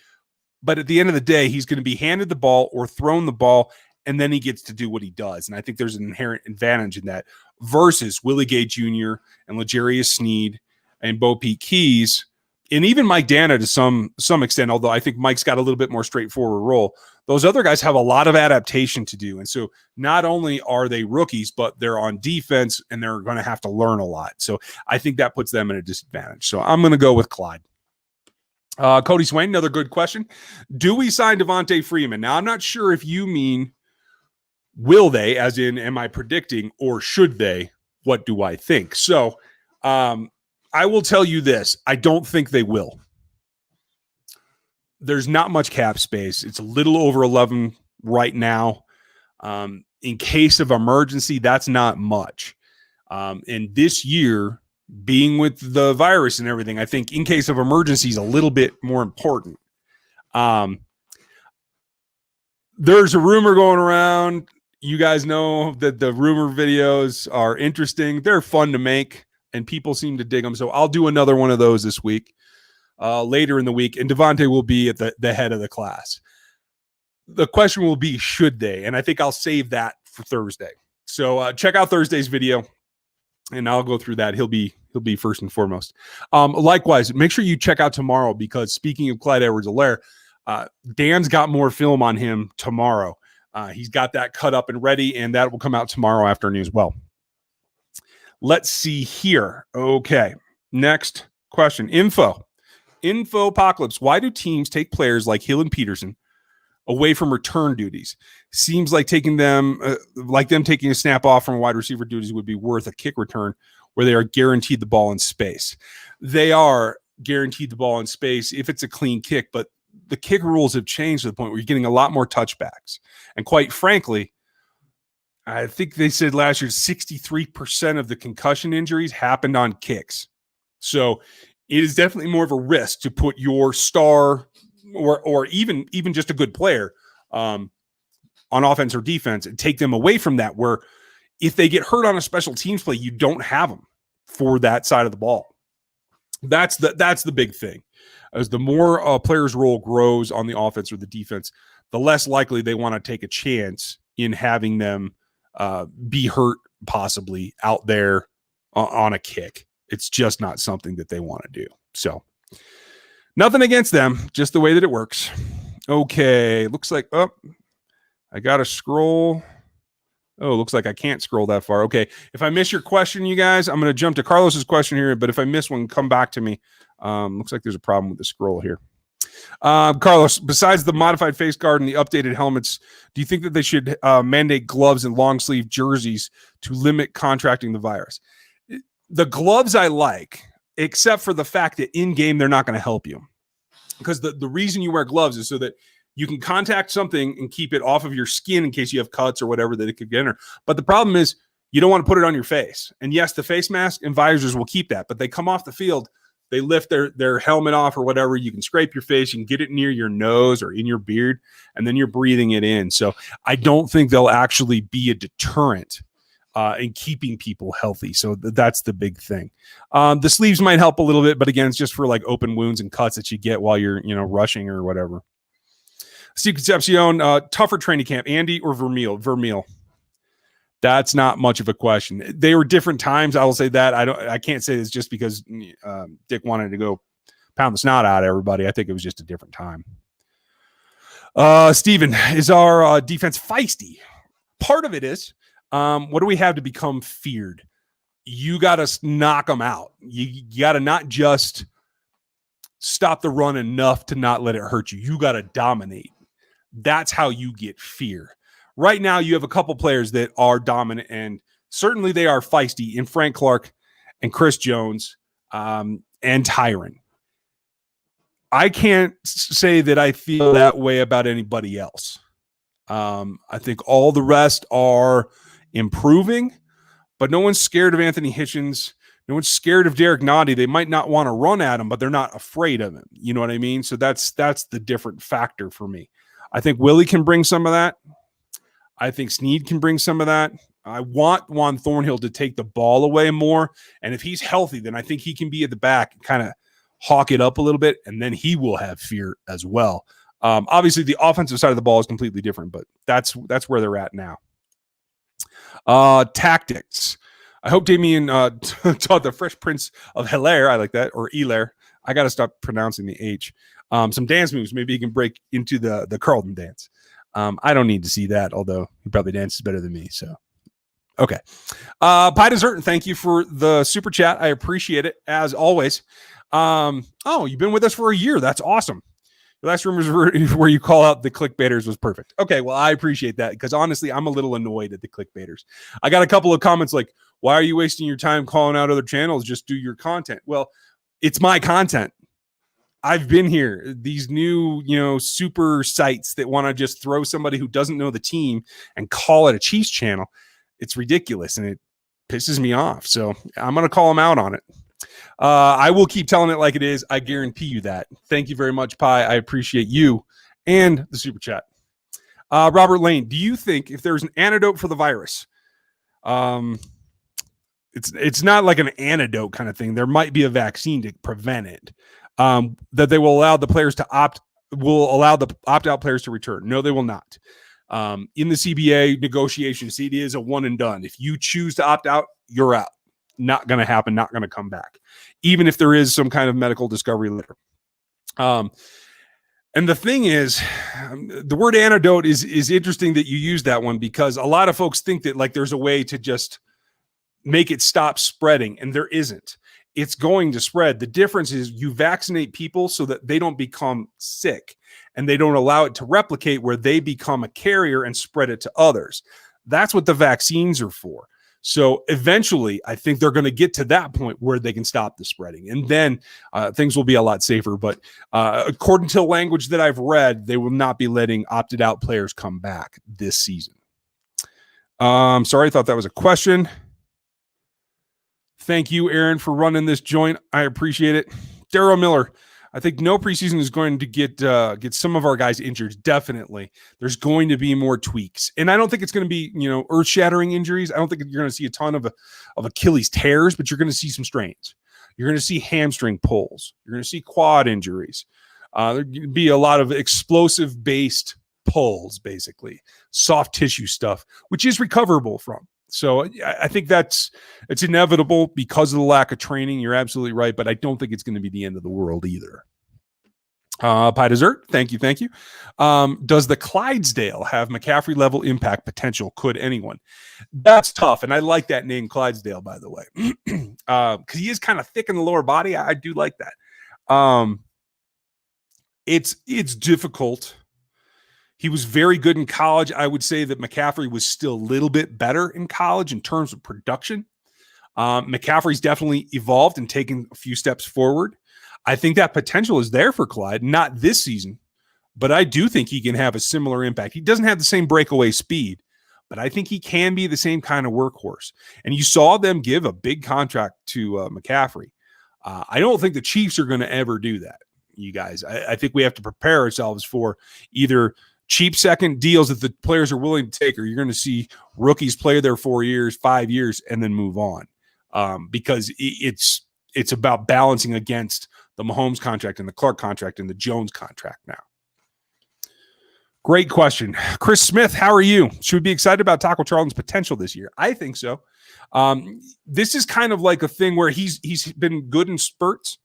But at the end of the day, he's going to be handed the ball or thrown the ball, and then he gets to do what he does. And I think there's an inherent advantage in that versus Willie Gay Jr. and L'Jarius Sneed and Bo Peep Keys, and even Mike Dana to some extent, although I think Mike's got a little bit more straightforward role. Those other guys have a lot of adaptation to do. And so not only are they rookies, but they're on defense and they're going to have to learn a lot. So I think that puts them at a disadvantage. So I'm going to go with Clyde. Cody Swain, another good question. Do we sign Devontae Freeman? Now, I'm not sure if you mean will they, as in am I predicting, or should they? What do I think? So I will tell you this. I don't think they will. There's not much cap space. It's a little over 11 right now. In case of emergency, that's not much. And this year, being with the virus and everything, I think in case of emergency is a little bit more important. There's a rumor going around. You guys know that the rumor videos are interesting. They're fun to make, and people seem to dig them. So I'll do another one of those this week, later in the week, and Devontae will be at the head of the class. The question will be, should they? And I think I'll save that for Thursday. So check out Thursday's video, and I'll go through that. He'll be first and foremost. Likewise, make sure you check out tomorrow, because speaking of Clyde Edwards-Helaire, Dan's got more film on him tomorrow. He's got that cut up and ready, and that will come out tomorrow afternoon as well. Let's see here. Okay, next question. Info apocalypse. Why do teams take players like Hill and Peterson away from return duties? Seems like taking them, taking a snap off from wide receiver duties would be worth a kick return where they are guaranteed the ball in space. They are guaranteed the ball in space if it's a clean kick, but the kick rules have changed to the point where you're getting a lot more touchbacks. And quite frankly, I think they said last year 63% of the concussion injuries happened on kicks. So it is definitely more of a risk to put your star or even just a good player on offense or defense and take them away from that, where if they get hurt on a special teams play, you don't have them for that side of the ball. That's the big thing. As the more a player's role grows on the offense or the defense, the less likely they want to take a chance in having them be hurt possibly out there on a kick. It's just not something that they want to do. So nothing against them, just the way that it works. Okay, looks like, I got to scroll. Oh, looks like I can't scroll that far. Okay, if I miss your question, you guys, I'm going to jump to Carlos's question here, but if I miss one, come back to me. Looks like there's a problem with the scroll here. Carlos, besides the modified face guard and the updated helmets, do you think that they should mandate gloves and long sleeve jerseys to limit contracting the virus? The gloves I like, except for the fact that in game they're not going to help you, because the reason you wear gloves is so that you can contact something and keep it off of your skin in case you have cuts or whatever that it could get in. But the problem is you don't want to put it on your face. And yes, the face mask and visors will keep that, but they come off the field, they lift their helmet off or whatever. You can scrape your face, you can get it near your nose or in your beard, and then you're breathing it in. So I don't think they'll actually be a deterrent in keeping people healthy. So that's the big thing. The sleeves might help a little bit, but again, it's just for like open wounds and cuts that you get while you're, rushing or whatever. Steve Concepcion, tougher training camp, Andy or Vermeil? That's not much of a question. They were different times. I will say that. I can't say it's just because Dick wanted to go pound the snot out of everybody. I think it was just a different time. Steven, is our defense feisty? Part of it is. What do we have to become feared? You got to knock them out. You got to not just stop the run enough to not let it hurt you. You got to dominate. That's how you get fear. Right now, you have a couple players that are dominant, and certainly they are feisty in Frank Clark and Chris Jones and Tyron. I can't say that I feel that way about anybody else. I think all the rest are improving, but no one's scared of Anthony Hitchens. No one's scared of Derek Noddy. They might not want to run at him, but they're not afraid of him. You know what I mean? So that's the different factor for me. I think Willie can bring some of that. I think Snead can bring some of that. I want Juan Thornhill to take the ball away more. And if he's healthy, then I think he can be at the back and kind of hawk it up a little bit, and then he will have fear as well. Obviously, the offensive side of the ball is completely different, but that's where they're at now. Tactics. I hope Damien taught the Fresh Prince of Hilaire. I like that. Or Hilaire. I got to stop pronouncing the H. Some dance moves. Maybe he can break into the Carlton dance. I don't need to see that, although he probably dances better than me. So, okay. Pie Dessert, thank you for the super chat. I appreciate it, as always. You've been with us for a year. That's awesome. The last rumors where you call out the clickbaiters was perfect. Okay, well, I appreciate that because honestly, I'm a little annoyed at the clickbaiters. I got a couple of comments like, why are you wasting your time calling out other channels? Just do your content. Well, it's my content. I've been here. These new, super sites that want to just throw somebody who doesn't know the team and call it a Chiefs channel. It's ridiculous and it pisses me off. So I'm going to call them out on it. I will keep telling it like it is. I guarantee you that. Thank you very much, Pi. I appreciate you and the super chat. Robert Lane, do you think if there's an antidote for the virus, it's not like an antidote kind of thing. There might be a vaccine to prevent it. That they will allow the players to opt-out players to return. No, they will not. In the CBA negotiations, it is a one and done. If you choose to opt out, you're out. Not going to happen, not going to come back, even if there is some kind of medical discovery later. And the thing is, the word antidote is interesting that you use that one because a lot of folks think that like there's a way to just make it stop spreading, and there isn't. It's going to spread. The difference is you vaccinate people so that they don't become sick and they don't allow it to replicate where they become a carrier and spread it to others. That's what the vaccines are for. So eventually, I think they're going to get to that point where they can stop the spreading. And then things will be a lot safer. But according to the language that I've read, they will not be letting opted out players come back this season. Sorry, I thought that was a question. Thank you, Aaron, for running this joint. I appreciate it. Daryl Miller, I think no preseason is going to get some of our guys injured. Definitely. There's going to be more tweaks. And I don't think it's going to be, earth-shattering injuries. I don't think you're going to see a ton of Achilles tears, but you're going to see some strains. You're going to see hamstring pulls. You're going to see quad injuries. There's going to be a lot of explosive-based pulls, basically. Soft tissue stuff, which is recoverable from. So I think it's inevitable because of the lack of training. You're absolutely right, but I don't think it's going to be the end of the world either. Pie Dessert, thank you. Does the Clydesdale have McCaffrey level impact potential? Could anyone? That's tough, and I like that name, Clydesdale, by the way, because he is kind of thick in the lower body. I do like that. It's difficult. He was very good in college. I would say that McCaffrey was still a little bit better in college in terms of production. McCaffrey's definitely evolved and taken a few steps forward. I think that potential is there for Clyde, not this season, but I do think he can have a similar impact. He doesn't have the same breakaway speed, but I think he can be the same kind of workhorse. And you saw them give a big contract to McCaffrey. I don't think the Chiefs are going to ever do that, you guys. I think we have to prepare ourselves for either cheap second deals that the players are willing to take, or you're going to see rookies play there 4 years, 5 years, and then move on. Because it's about balancing against the Mahomes contract and the Clark contract and the Jones contract now. Great question. Chris Smith, how are you? Should we be excited about Taco Charlton's potential this year? I think so. This is kind of like a thing where he's been good in spurts.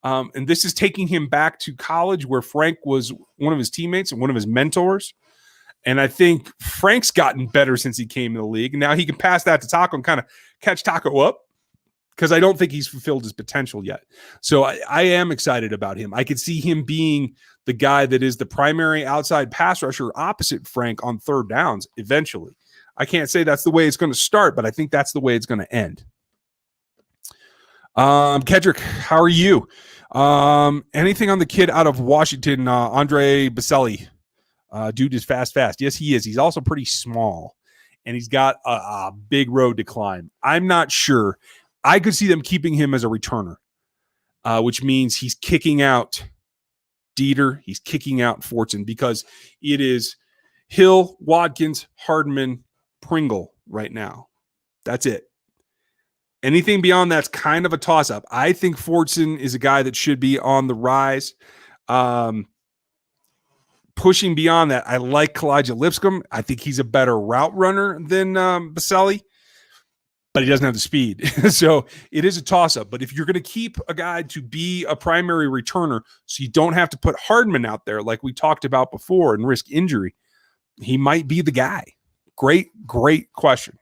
And this is taking him back to college where Frank was one of his teammates and one of his mentors. And I think Frank's gotten better since he came in the league. Now he can pass that to Taco and kind of catch Taco up because I don't think he's fulfilled his potential yet. So I am excited about him. I could see him being the guy that is the primary outside pass rusher opposite Frank on third downs eventually. I can't say that's the way it's going to start, but I think that's the way it's going to end. Kedrick, how are you? Anything on the kid out of Washington, Andre Baselli? Dude is fast. Yes, he is. He's also pretty small, and he's got a big road to climb. I'm not sure. I could see them keeping him as a returner, which means he's kicking out Dieter. He's kicking out Fortson because it is Hill, Watkins, Hardman, Pringle right now. That's it. Anything beyond that's kind of a toss-up. I think Fortson is a guy that should be on the rise. Pushing beyond that, I like Kalijah Lipscomb. I think he's a better route runner than Baselli. but he doesn't have the speed. So it is a toss-up. But if you're going to keep a guy to be a primary returner so you don't have to put Hardman out there like we talked about before and risk injury, he might be the guy. Great question.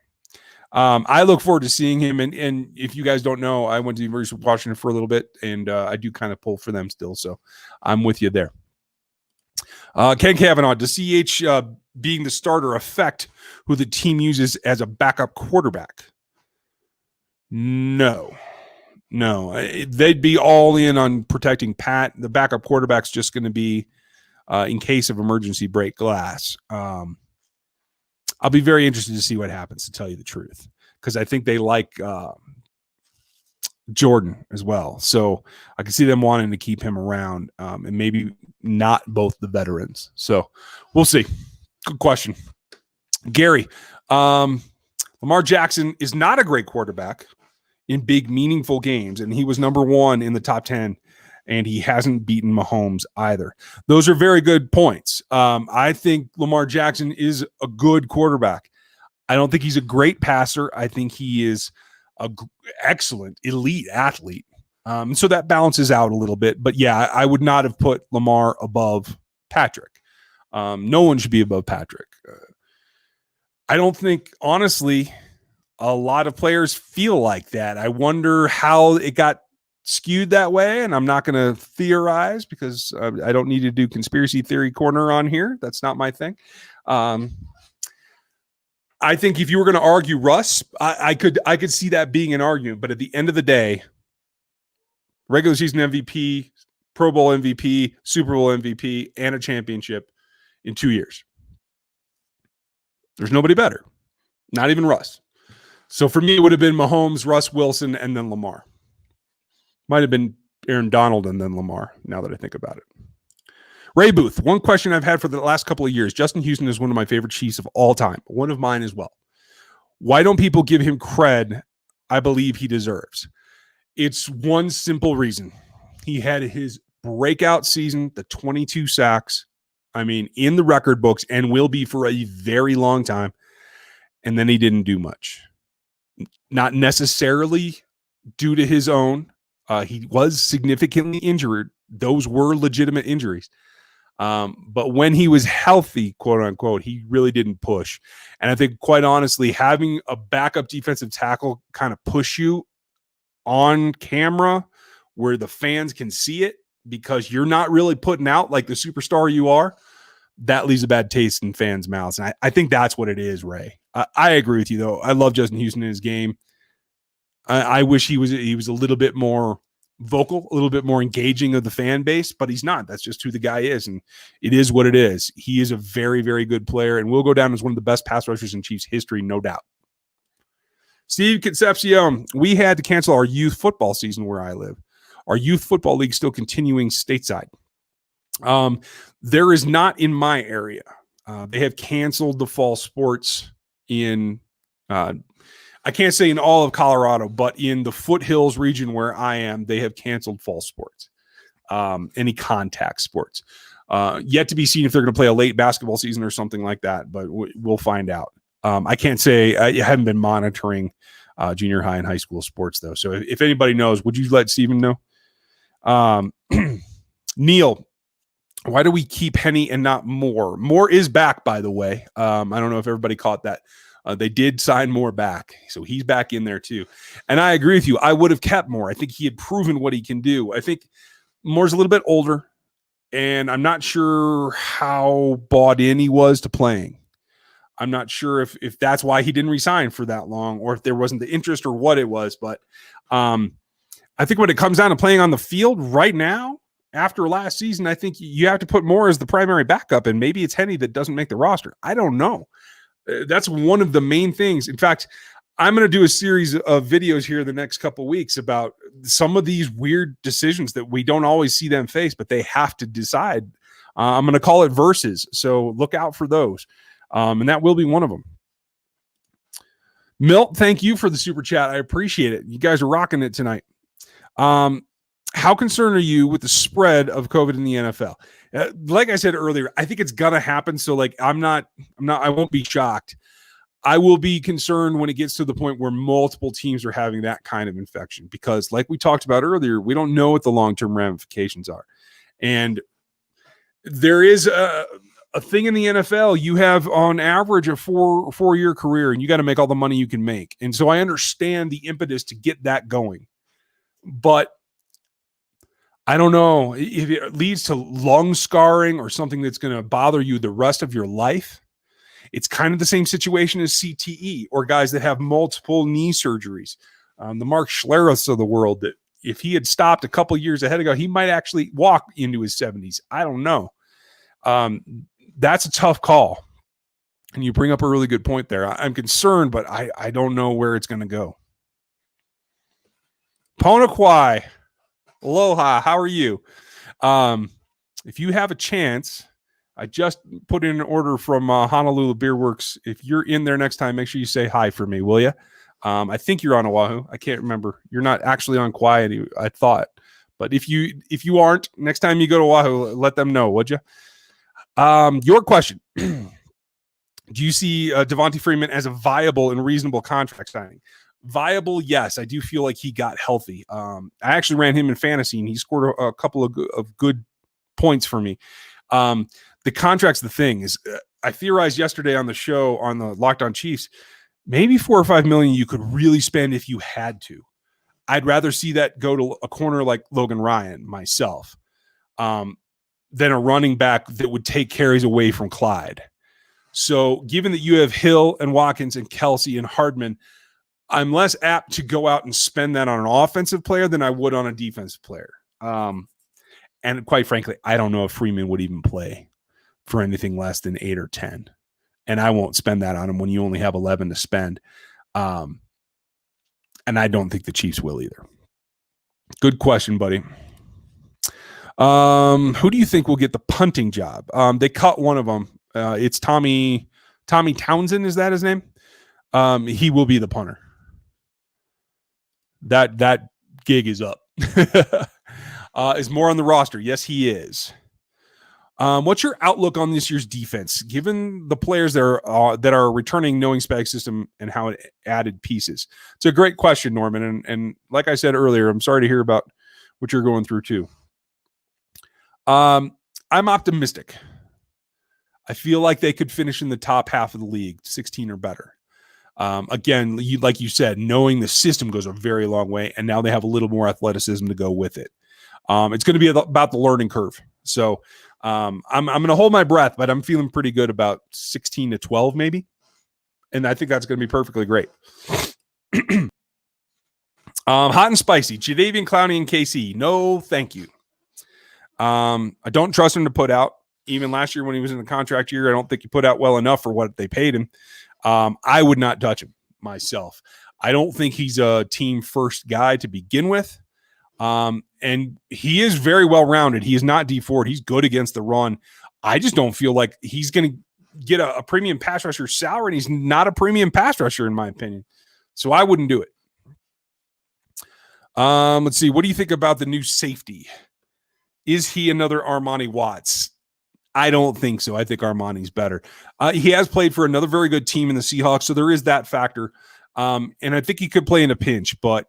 I look forward to seeing him. And if you guys don't know, I went to the University of Washington for a little bit, and I do kind of pull for them still. So I'm with you there. Ken Cavanaugh, does CH being the starter affect who the team uses as a backup quarterback? No. They'd be all in on protecting Pat. The backup quarterback's just going to be in case of emergency break glass. I'll be very interested to see what happens, to tell you the truth, because I think they like Jordan as well. So I can see them wanting to keep him around, and maybe not both the veterans. So we'll see. Good question. Gary, Lamar Jackson is not a great quarterback in big, meaningful games, and he was number 1 in the top 10, and he hasn't beaten Mahomes either. Those are very good points. I think Lamar Jackson is a good quarterback. I don't think he's a great passer. I think he is an excellent, elite athlete. So that balances out a little bit. But, yeah, I would not have put Lamar above Patrick. No one should be above Patrick. I don't think, honestly, a lot of players feel like that. I wonder how it got skewed that way, and I'm not going to theorize because I don't need to do conspiracy theory corner on here. That's not my thing. I think if you were going to argue Russ, I could see that being an argument. But at the end of the day, regular season MVP, Pro Bowl MVP, Super Bowl MVP, and a championship in 2 years. There's nobody better. Not even Russ. So for me, it would have been Mahomes, Russ Wilson, and then Lamar. Might have been Aaron Donald and then Lamar, now that I think about it. Ray Booth, one question I've had for the last couple of years. Justin Houston is one of my favorite Chiefs of all time. One of mine as well. Why don't people give him cred I believe he deserves? It's one simple reason. He had his breakout season, the 22 sacks, in the record books, and will be for a very long time. And then he didn't do much. Not necessarily due to his own. He was significantly injured. Those were legitimate injuries. But when he was healthy, quote unquote, he really didn't push. And I think, quite honestly, having a backup defensive tackle kind of push you on camera where the fans can see it because you're not really putting out like the superstar you are, that leaves a bad taste in fans' mouths. And I think that's what it is, Ray. I agree with you, though. I love Justin Houston in his game. I wish he was a little bit more vocal, a little bit more engaging of the fan base, but he's not. That's just who the guy is, and it is what it is. He is a very, very good player, and will go down as one of the best pass rushers in Chiefs history, no doubt. Steve Concepcion, we had to cancel our youth football season where I live. Our youth football league still continuing stateside. There is not in my area. They have canceled the fall sports in I can't say in all of Colorado, but in the foothills region where I am, they have canceled fall sports, any contact sports. Yet to be seen if they're going to play a late basketball season or something like that, but we'll find out. I can't say. I haven't been monitoring junior high and high school sports, though. So if anybody knows, would you let Steven know? Neil, why do we keep Henny and not Moore? Moore is back, by the way. I don't know if everybody caught that. They did sign Moore back, so he's back in there too. And I agree with you. I would have kept Moore. I think he had proven what he can do. I think Moore's a little bit older, and I'm not sure how bought in he was to playing. I'm not sure if that's why he didn't resign for that long, or if there wasn't the interest or what it was. But I think when it comes down to playing on the field right now, after last season, I think you have to put Moore as the primary backup, and maybe it's Henny that doesn't make the roster. I don't know. That's one of the main things. In fact, I'm going to do a series of videos here the next couple of weeks about some of these weird decisions that we don't always see them face, but they have to decide. I'm going to call it verses, so look out for those. And that will be one of them. Milt, thank you for the super chat. I appreciate it. You guys are rocking it tonight. How concerned are you with the spread of COVID in the NFL? Like I said earlier, I think it's gonna happen. So I won't be shocked. I will be concerned when it gets to the point where multiple teams are having that kind of infection, because like we talked about earlier, we don't know what the long-term ramifications are. And there is a thing in the NFL. You have on average a four-year career, and you got to make all the money you can make. And so I understand the impetus to get that going. But I don't know if it leads to lung scarring or something that's going to bother you the rest of your life. It's kind of the same situation as CTE or guys that have multiple knee surgeries. The Mark Schlereths of the world, that if he had stopped a couple years ahead ago, he might actually walk into his 70s. I don't know. That's a tough call. And you bring up a really good point there. I'm concerned, but I don't know where it's going to go. Ponaquai, aloha, how are you? If you have a chance, I just put in an order from Honolulu Beer Works. If you're in there next time, make sure you say hi for me, will you? I think you're on Oahu. I can't remember. You're not actually on Kauai, I thought. But if you aren't, next time you go to Oahu, let them know, would you? Your question. Do you see Devontae Freeman as a viable and reasonable contract signing? Viable, yes. I do feel like he got healthy. I actually ran him in fantasy, and he scored a couple of good points for me. The contract's the thing. I theorized yesterday on the show on the Locked On Chiefs, maybe $4 or $5 million you could really spend if you had to. I'd rather see that go to a corner like Logan Ryan myself, than a running back that would take carries away from Clyde. So given that you have Hill and Watkins and Kelsey and Hardman, I'm less apt to go out and spend that on an offensive player than I would on a defensive player. And quite frankly, I don't know if Freeman would even play for anything less than 8 or 10. And I won't spend that on him when you only have 11 to spend. And I don't think the Chiefs will either. Good question, buddy. Who do you think will get the punting job? They cut one of them. It's Tommy Townsend. Is that his name? He will be the punter. That gig is up. Is Moore on the roster? Yes, he is. What's your outlook on this year's defense, given the players that are returning, knowing Spag system and how it added pieces? It's a great question, Norman. And like I said earlier, I'm sorry to hear about what you're going through too. I'm optimistic. I feel like they could finish in the top half of the league, 16 or better. Again, like you said, knowing the system goes a very long way, and now they have a little more athleticism to go with it. It's going to be about the learning curve. So I'm going to hold my breath, but I'm feeling pretty good about 16 to 12 maybe. And I think that's going to be perfectly great. Hot and spicy. Jadeveon Clowney and KC. No, thank you. I don't trust him to put out. Even last year when he was in the contract year, I don't think he put out well enough for what they paid him. I would not touch him myself. I don't think he's a team first guy to begin with. And he is very well rounded. He is not Dee Ford. He's good against the run. I just don't feel like he's going to get a premium pass rusher salary, and he's not a premium pass rusher in my opinion. So I wouldn't do it. Let's see. What do you think about the new safety? Is he another Armani Watts? I don't think so. I think Armani's better. He has played for another very good team in the Seahawks, so there is that factor. And I think he could play in a pinch, but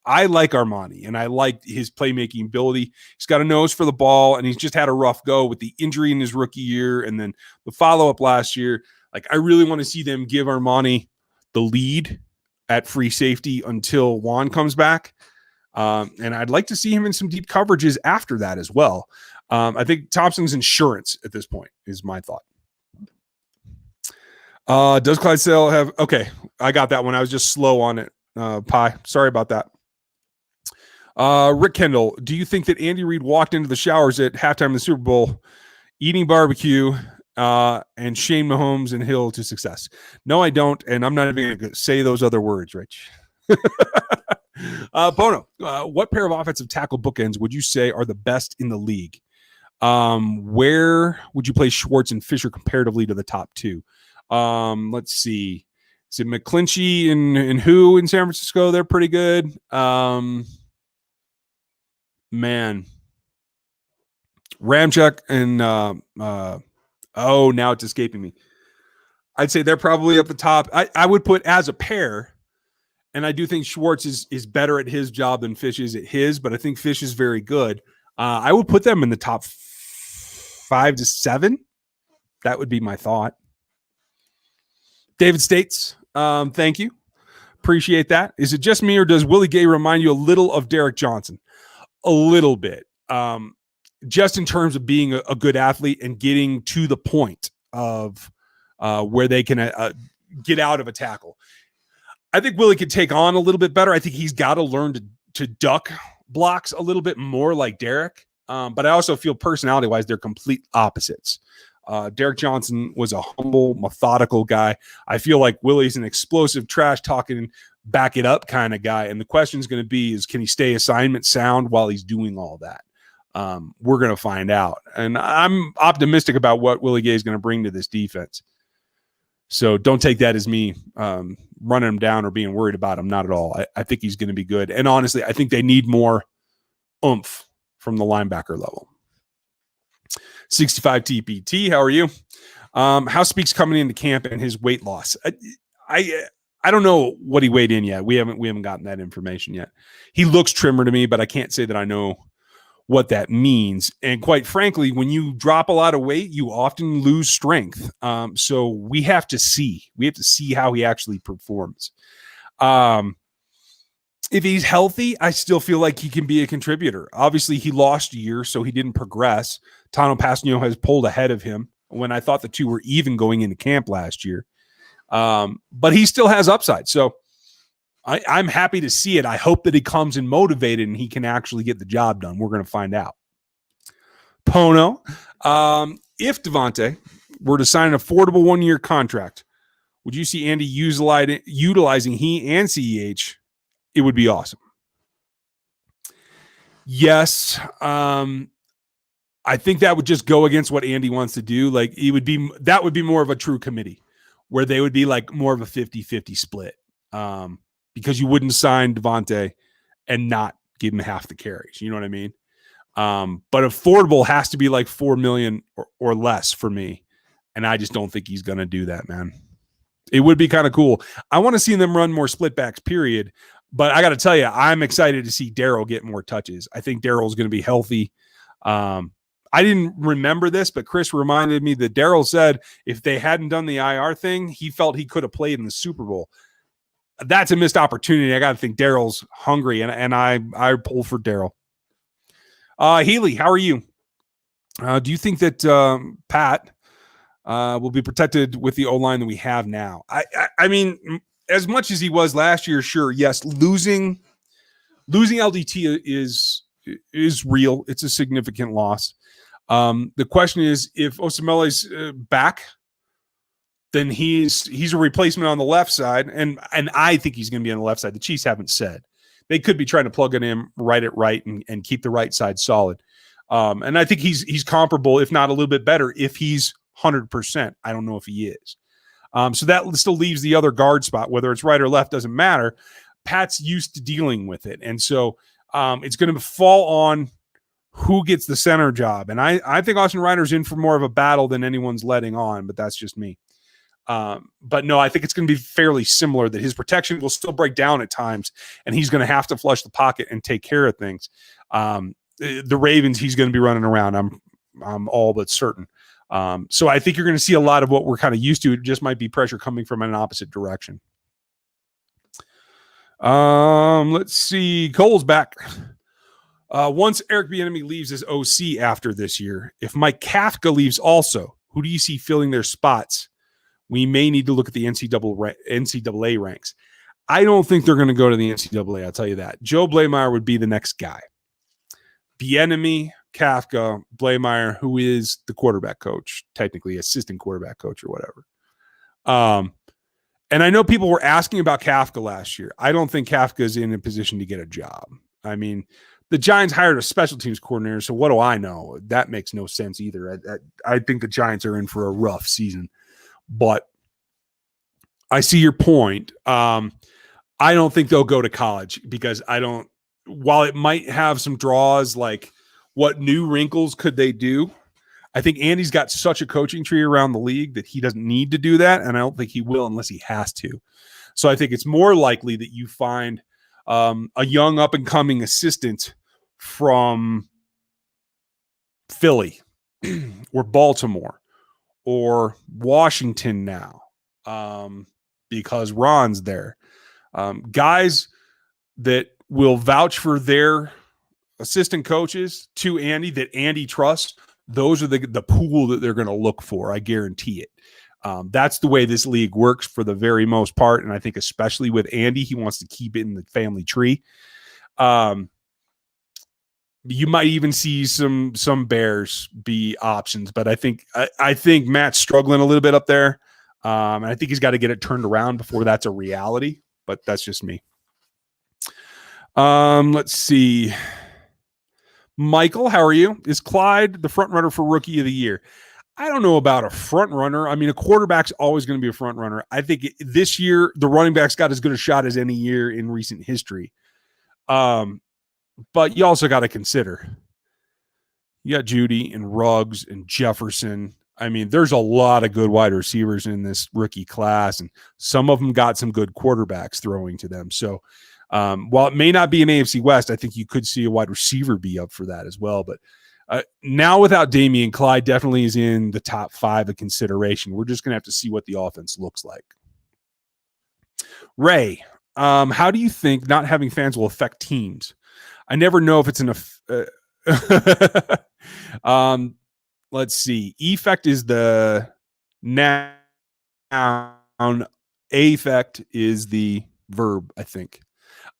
I like Armani, and I like his playmaking ability. He's got a nose for the ball, and he's just had a rough go with the injury in his rookie year and then the follow-up last year. Like, I really want to see them give Armani the lead at free safety until Juan comes back. And I'd like to see him in some deep coverages after that as well. I think Thompson's insurance at this point is my thought. Does Clydesdale have... Okay, I got that one. I was just slow on it. Pie. Sorry about that. Rick Kendall, do you think that Andy Reid walked into the showers at halftime of the Super Bowl eating barbecue and Shane Mahomes and Hill to success? No, I don't, and I'm not even going to say those other words, Rich. Bonneau, what pair of offensive tackle bookends would you say are the best in the league? Where would you play Schwartz and Fisher comparatively to the top two? Let's see. Is it McClinchy and who in San Francisco? They're pretty good. Man. Ramczyk and now it's escaping me. I'd say they're probably up the top. I would put as a pair, and I do think Schwartz is better at his job than Fish is at his, but I think Fish is very good. I would put them in the top 5 to 7. That would be my thought. David States, thank you. Appreciate that. Is it just me, or does Willie Gay remind you a little of Derek Johnson? A little bit. Just in terms of being a good athlete and getting to the point of where they can get out of a tackle. I think Willie could take on a little bit better. I think he's got to learn to duck blocks a little bit more like Derek. But I also feel personality-wise, they're complete opposites. Derek Johnson was a humble, methodical guy. I feel like Willie's an explosive, trash-talking, back-it-up kind of guy. And the question is going to be, can he stay assignment sound while he's doing all that? We're going to find out. And I'm optimistic about what Willie Gay is going to bring to this defense. So don't take that as me running him down or being worried about him. Not at all. I think he's going to be good. And honestly, I think they need more oomph from the linebacker level. 65 TPT, how are you? How Speaks coming into camp and his weight loss? I don't know what he weighed in yet. We haven't gotten that information yet. He looks trimmer to me, but I can't say that I know what that means. And quite frankly, when you drop a lot of weight, you often lose strength. So we have to see. We have to see how he actually performs. If he's healthy, I still feel like he can be a contributor. Obviously, he lost a year, so he didn't progress. Tano Passanio has pulled ahead of him when I thought the two were even going into camp last year. But he still has upside. So I'm happy to see it. I hope that he comes in motivated and he can actually get the job done. We're going to find out. Pono, if Devontae were to sign an affordable 1-year contract, would you see Andy utilizing he and CEH? It would be awesome. Yes. I think that would just go against what Andy wants to do. Like that would be more of a true committee where they would be like more of a 50-50 split. Because you wouldn't sign Devontae and not give him half the carries. You know what I mean? But affordable has to be like $4 million or less for me. And I just don't think he's going to do that, man. It would be kind of cool. I want to see them run more split backs, period. But I got to tell you, I'm excited to see Darryl get more touches. I think Darryl's going to be healthy. I didn't remember this, but Chris reminded me that Darryl said if they hadn't done the IR thing, he felt he could have played in the Super Bowl. That's a missed opportunity. I got to think Darryl's hungry, and I pull for Darryl. Healy, how are you? Do you think that Pat will be protected with the O-line that we have now? I mean, as much as he was last year, sure, yes. Losing LDT is real. It's a significant loss. The question is, if Osamele's back, then he's a replacement on the left side, and I think he's going to be on the left side. The Chiefs haven't said. They could be trying to plug it in right at right and keep the right side solid. And I think he's comparable, if not a little bit better, if he's 100%. I don't know if he is. So that still leaves the other guard spot, whether it's right or left, doesn't matter. Pat's used to dealing with it. And so it's going to fall on who gets the center job. And I think Austin Ryder's in for more of a battle than anyone's letting on, but that's just me. But no, I think it's going to be fairly similar, that his protection will still break down at times, and he's going to have to flush the pocket and take care of things. The Ravens, he's going to be running around. I'm all but certain. So I think you're going to see a lot of what we're kind of used to. It just might be pressure coming from an opposite direction. Let's see. Cole's back. Once Eric Bieniemy leaves as OC after this year, if Mike Kafka leaves also, who do you see filling their spots? We may need to look at the NCAA ranks. I don't think they're going to go to the NCAA. I'll tell you that. Joe Blameyer would be the next guy. Bieniemy, Kafka, Blameyer, who is the quarterback coach, technically assistant quarterback coach or whatever. And I know people were asking about Kafka last year. I don't think Kafka is in a position to get a job. I mean, the Giants hired a special teams coordinator, so what do I know? That makes no sense either. I think the Giants are in for a rough season. But I see your point. I don't think they'll go to college because while it might have some draws, like what new wrinkles could they do? I think Andy's got such a coaching tree around the league that he doesn't need to do that, and I don't think he will unless he has to. So I think it's more likely that you find a young up-and-coming assistant from Philly or Baltimore or Washington now, because Ron's there. Guys that will vouch for their assistant coaches to Andy that Andy trusts. Those are the pool that they're going to look for. I guarantee it. That's the way this league works for the very most part. And I think especially with Andy, he wants to keep it in the family tree. You might even see some Bears be options, but I think Matt's struggling a little bit up there. And I think he's got to get it turned around before that's a reality, but that's just me. Let's see. Michael, how are you? Is Clyde the front runner for Rookie of the Year? I don't know about a front runner. I mean, a quarterback's always going to be a front runner. I think this year the running backs got as good a shot as any year in recent history. But you also got to consider you got Judy and Ruggs and Jefferson. I mean, there's a lot of good wide receivers in this rookie class, and some of them got some good quarterbacks throwing to them. So while it may not be an AFC West, I think you could see a wide receiver be up for that as well. But now without Damian, Clyde definitely is in the top 5 of consideration. We're just going to have to see what the offense looks like. Ray, how do you think not having fans will affect teams? I never know if it's an let's see. Effect is the noun. Affect is the verb, I think.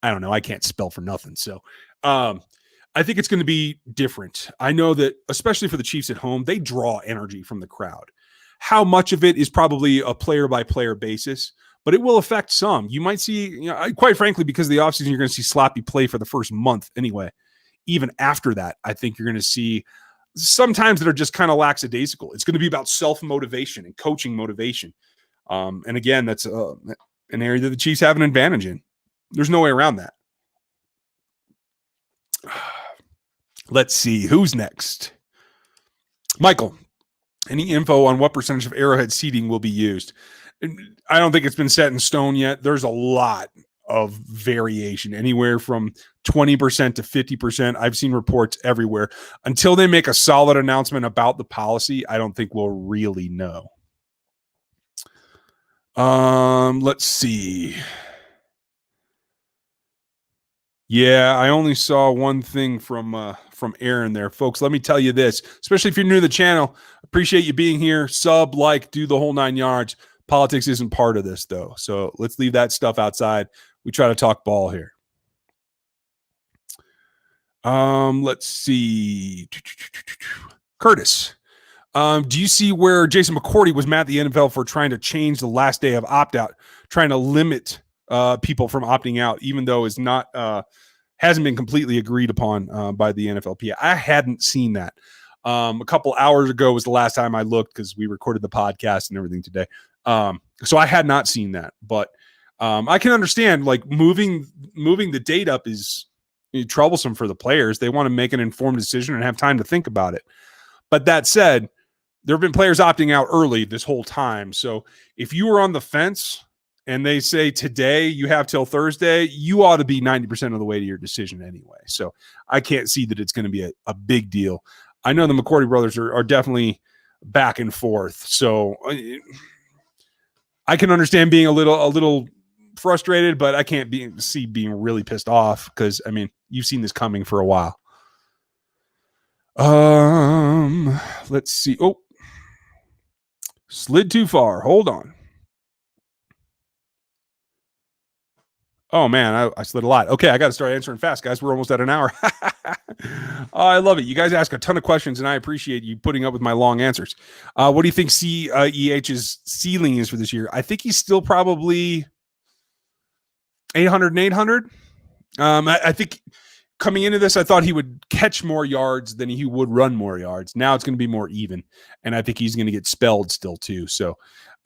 I don't know. I can't spell for nothing. So I think it's going to be different. I know that, especially for the Chiefs at home, they draw energy from the crowd. How much of it is probably a player-by-player basis, but it will affect some. You might see, quite frankly, because of the offseason, you're going to see sloppy play for the first month anyway. Even after that, I think you're going to see sometimes that are just kind of lackadaisical. It's going to be about self-motivation and coaching motivation. And again, that's an area that the Chiefs have an advantage in. There's no way around that. Let's see. Who's next? Michael, any info on what percentage of Arrowhead seating will be used? I don't think it's been set in stone yet. There's a lot of variation, anywhere from 20% to 50%. I've seen reports everywhere. Until they make a solid announcement about the policy, I don't think we'll really know. Let's see. Yeah, I only saw one thing from Aaron there. Folks, let me tell you this, especially if you're new to the channel, appreciate you being here. Sub, like, do the whole 9 yards. Politics isn't part of this, though. So let's leave that stuff outside. We try to talk ball here. Let's see. Curtis, do you see where Jason McCourty was mad at the NFL for trying to change the last day of opt-out, trying to limit people from opting out, even though it's not hasn't been completely agreed upon by the NFLPA? I hadn't seen that. A couple hours ago was the last time I looked, because we recorded the podcast and everything today. So I had not seen that, but I can understand, like, moving the date up is troublesome for the players. They want to make an informed decision and have time to think about it. But that said, there have been players opting out early this whole time. So if you were on the fence and they say today you have till Thursday, you ought to be 90% of the way to your decision anyway. So I can't see that it's going to be a big deal. I know the McCourty brothers are definitely back and forth. So I can understand being a little frustrated, but I can't see being really pissed off, because, I mean, you've seen this coming for a while. Let's see. Oh, slid too far. Hold on. Oh, man, I slid a lot. Okay, I got to start answering fast, guys. We're almost at an hour. Oh, I love it. You guys ask a ton of questions, and I appreciate you putting up with my long answers. What do you think CEH's ceiling is for this year? I think he's still probably 800 and 800. I think coming into this, I thought he would catch more yards than he would run more yards. Now it's going to be more even, and I think he's going to get spelled still too. So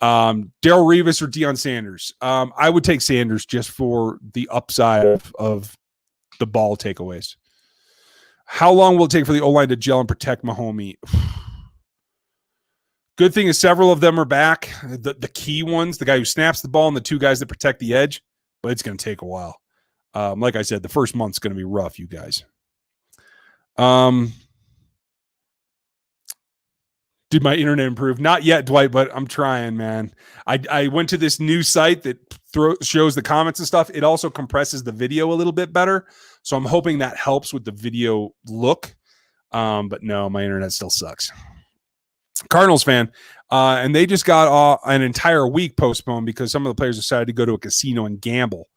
Darrelle Revis or Deion Sanders? I would take Sanders just for the upside of the ball takeaways. How long will it take for the O-line to gel and protect Mahomes? Good thing is several of them are back. The key ones, the guy who snaps the ball and the two guys that protect the edge, but it's going to take a while. Like I said, the first month's going to be rough, you guys. Did my internet improve? Not yet, Dwight, but I'm trying, man. I went to this new site that shows the comments and stuff. It also compresses the video a little bit better. So I'm hoping that helps with the video look. But no, my internet still sucks. Cardinals fan. And they just got an entire week postponed because some of the players decided to go to a casino and gamble.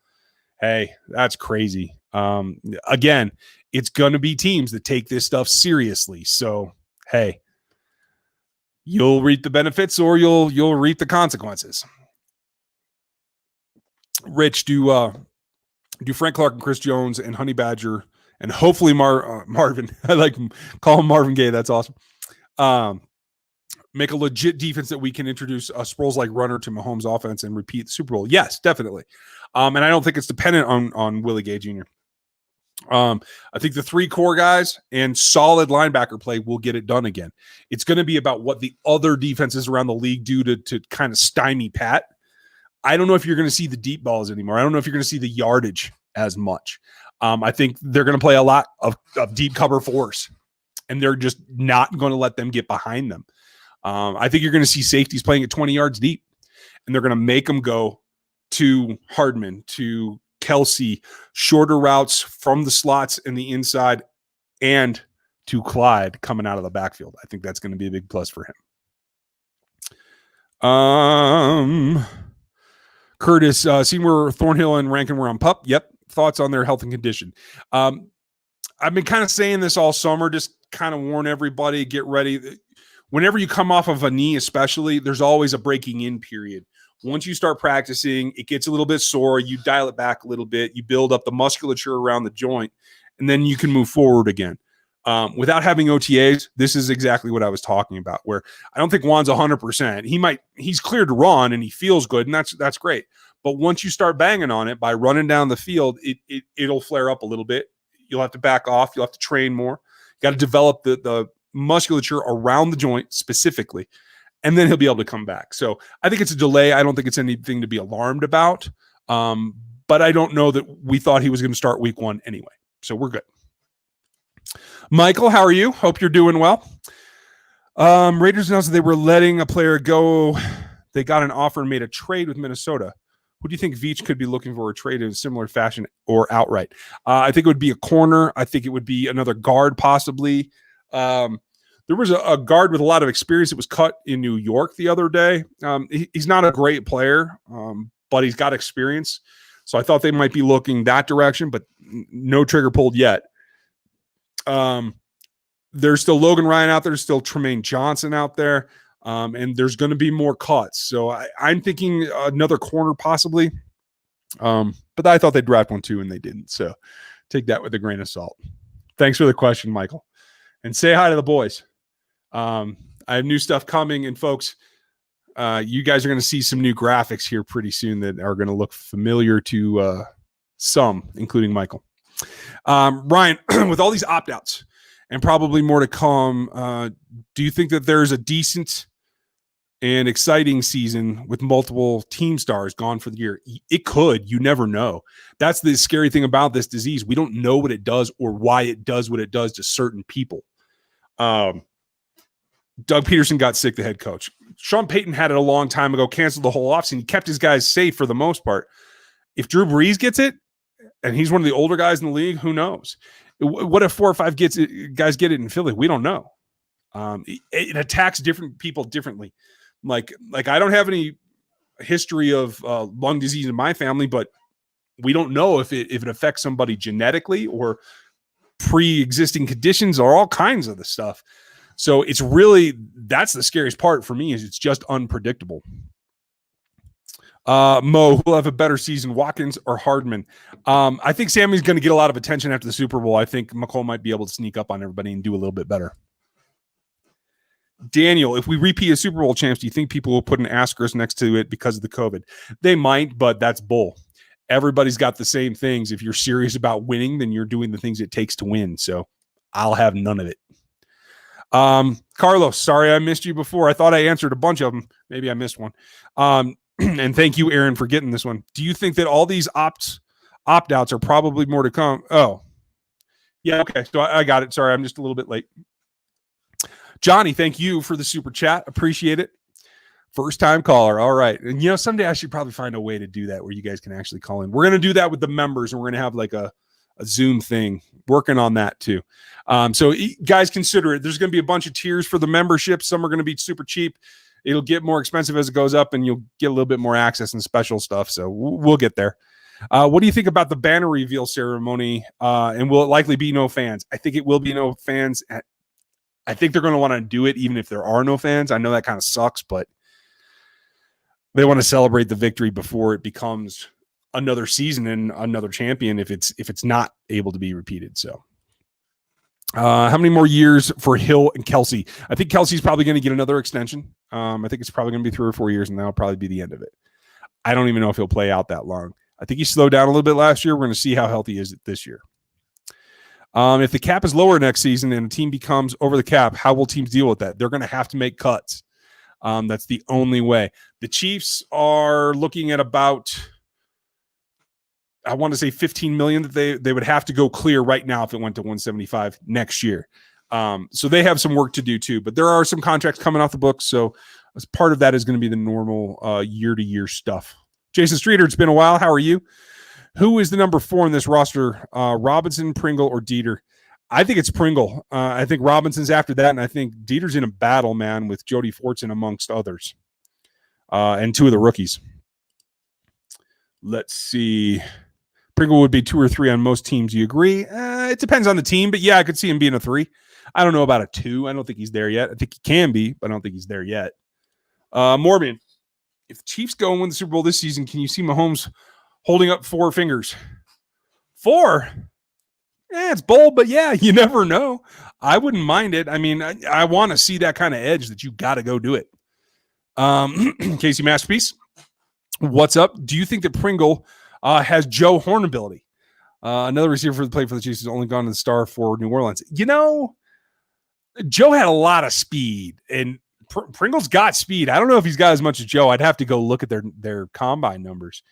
Hey, that's crazy. Again, it's going to be teams that take this stuff seriously. So, hey, you'll reap the benefits or you'll reap the consequences. Rich, do Frank Clark and Chris Jones and Honey Badger and hopefully Marvin. I like call him Marvin Gaye. That's awesome. Make a legit defense that we can introduce a Sproles-like runner to Mahomes' offense and repeat the Super Bowl. Yes, definitely. And I don't think it's dependent on Willie Gay Jr. I think the three core guys and solid linebacker play will get it done again. It's going to be about what the other defenses around the league do to kind of stymie Pat. I don't know if you're going to see the deep balls anymore. I don't know if you're going to see the yardage as much. I think they're going to play a lot of deep cover fours, and they're just not going to let them get behind them. I think you're going to see safeties playing at 20 yards deep, and they're going to make them go to Hardman, to Kelsey, shorter routes from the slots and the inside, and to Clyde coming out of the backfield. I think that's going to be a big plus for him. Curtis, seen where Thornhill and Rankin were on PUP. Yep. Thoughts on their health and condition. I've been kind of saying this all summer, just kind of warn everybody, get ready. Whenever you come off of a knee, especially, there's always a breaking in period. Once you start practicing, it gets a little bit sore. You dial it back a little bit. You build up the musculature around the joint, and then you can move forward again. Without having OTAs, this is exactly what I was talking about, where I don't think Juan's 100%. He's cleared to run, and he feels good, and that's great. But once you start banging on it by running down the field, it'll flare up a little bit. You'll have to back off. You'll have to train more. You got to develop the musculature around the joint specifically, and then he'll be able to come back. So I think it's a delay. I don't think it's anything to be alarmed about. But I don't know that we thought he was going to start week 1 anyway. So we're good. Michael, how are you? Hope you're doing well. Raiders announced that they were letting a player go. They got an offer and made a trade with Minnesota. Who do you think Veach could be looking for a trade in a similar fashion or outright? I think it would be a corner. I think it would be another guard possibly. There was a guard with a lot of experience that was cut in New York the other day. He's not a great player, but he's got experience. So I thought they might be looking that direction, but no trigger pulled yet. There's still Logan Ryan out there. There's still Tremaine Johnson out there. And there's going to be more cuts. So I'm thinking another corner possibly. But I thought they'd draft one too, and they didn't. So take that with a grain of salt. Thanks for the question, Michael. And say hi to the boys. I have new stuff coming, and folks, you guys are going to see some new graphics here pretty soon that are going to look familiar to some, including Michael. Ryan, with all these opt-outs and probably more to come, do you think that there's a decent and exciting season with multiple team stars gone for the year? It could. You never know. That's the scary thing about this disease. We don't know what it does or why it does what it does to certain people. Doug Peterson got sick, the head coach. Sean Payton had it a long time ago, canceled the whole offseason. He kept his guys safe for the most part. If Drew Brees gets it, and he's one of the older guys in the league, who knows? What if 4 or 5 guys get it in Philly? We don't know. It attacks different people differently. Like I don't have any history of lung disease in my family, but we don't know if it affects somebody genetically or pre-existing conditions or all kinds of the stuff. So it's really, that's the scariest part for me, is it's just unpredictable. Mo, who will have a better season, Watkins or Hardman? I think Sammy's going to get a lot of attention after the Super Bowl. I think McCole might be able to sneak up on everybody and do a little bit better. Daniel, if we repeat as Super Bowl champs, do you think people will put an asterisk next to it because of the COVID? They might, but that's bull. Everybody's got the same things. If you're serious about winning, then you're doing the things it takes to win. So I'll have none of it. Carlos, sorry I missed you before. I thought I answered a bunch of them. Maybe I missed one. And thank you, Aaron, for getting this one. Do you think that all these opt-outs are probably more to come? Oh, yeah, okay. So I got it. Sorry, I'm just a little bit late. Johnny, thank you for the super chat. Appreciate it. First time caller. All right. And someday I should probably find a way to do that where you guys can actually call in. We're going to do that with the members, and we're going to have like a Zoom thing. Working on that too. So guys, consider it. There's going to be a bunch of tiers for the membership. Some are going to be super cheap. It'll get more expensive as it goes up, and you'll get a little bit more access and special stuff. So we'll get there. What do you think about the banner reveal ceremony? And will it likely be no fans? I think it will be no fans. I think they're going to want to do it even if there are no fans. I know that kind of sucks, but they want to celebrate the victory before it becomes another season and another champion if it's not able to be repeated. So how many more years for Hill and Kelsey? I think Kelsey's probably going to get another extension. I think it's probably going to be 3 or 4 years, and that'll probably be the end of it. I don't even know if he'll play out that long. I think he slowed down a little bit last year. We're going to see how healthy he is this year. If the cap is lower next season and a team becomes over the cap, how will teams deal with that? They're going to have to make cuts. That's the only way. The Chiefs are looking at about, I want to say 15 million that they would have to go clear right now if it went to 175 next year. So they have some work to do too, but there are some contracts coming off the books. So as part of that is going to be the normal year-to-year stuff. Jason Streeter, it's been a while. How are you? Who is the number 4 in this roster? Robinson, Pringle, or Dieter? I think it's Pringle. I think Robinson's after that, and I think Dieter's in a battle, man, with Jody Fortson amongst others, and 2 of the rookies. Let's see. Pringle would be 2 or 3 on most teams. You agree? It depends on the team, but yeah, I could see him being a 3. I don't know about a 2. I don't think he's there yet. I think he can be, but I don't think he's there yet. Mormon, if the Chiefs go and win the Super Bowl this season, can you see Mahomes holding up 4 fingers? 4? It's bold, but yeah, you never know. I wouldn't mind it. I mean, I want to see that kind of edge that you got to go do it. Casey Masterpiece, what's up? Do you think that Pringle has Joe Horn ability? Another receiver for the play for the Chiefs has only gone to the star for New Orleans. Joe had a lot of speed, and Pringle's got speed. I don't know if he's got as much as Joe. I'd have to go look at their combine numbers.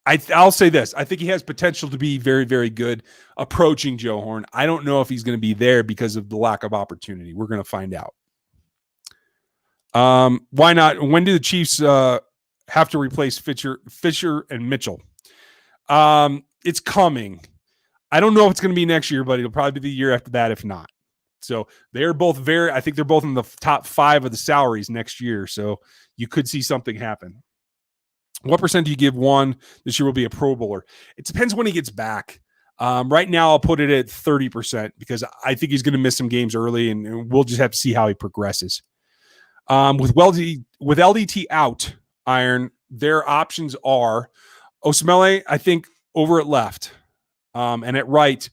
I'll say this. I think he has potential to be very, very good approaching Joe Horn. I don't know if he's going to be there because of the lack of opportunity. We're going to find out. Why not? When do the Chiefs have to replace Fisher and Mitchell? It's coming. I don't know if it's going to be next year, but it'll probably be the year after that, if not. So they're both I think they're both in the top 5 of the salaries next year. So you could see something happen. What percent do you give one this year will be a Pro Bowler? It depends when he gets back. Right now, I'll put it at 30% because I think he's going to miss some games early, and we'll just have to see how he progresses. With LDT out, Iron, their options are Osemele, I think, over at left. And at right,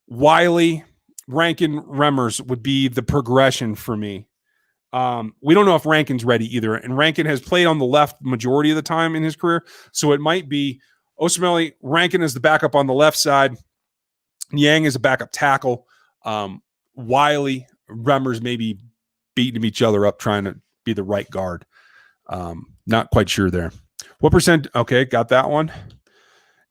Wiley, Rankin, Remmers would be the progression for me. We don't know if Rankin's ready either. And Rankin has played on the left majority of the time in his career. So it might be Osemele, Rankin is the backup on the left side. Yang is a backup tackle. Wiley, Remmers maybe beating each other up trying to be the right guard. Not quite sure there. What percent? Okay, got that one.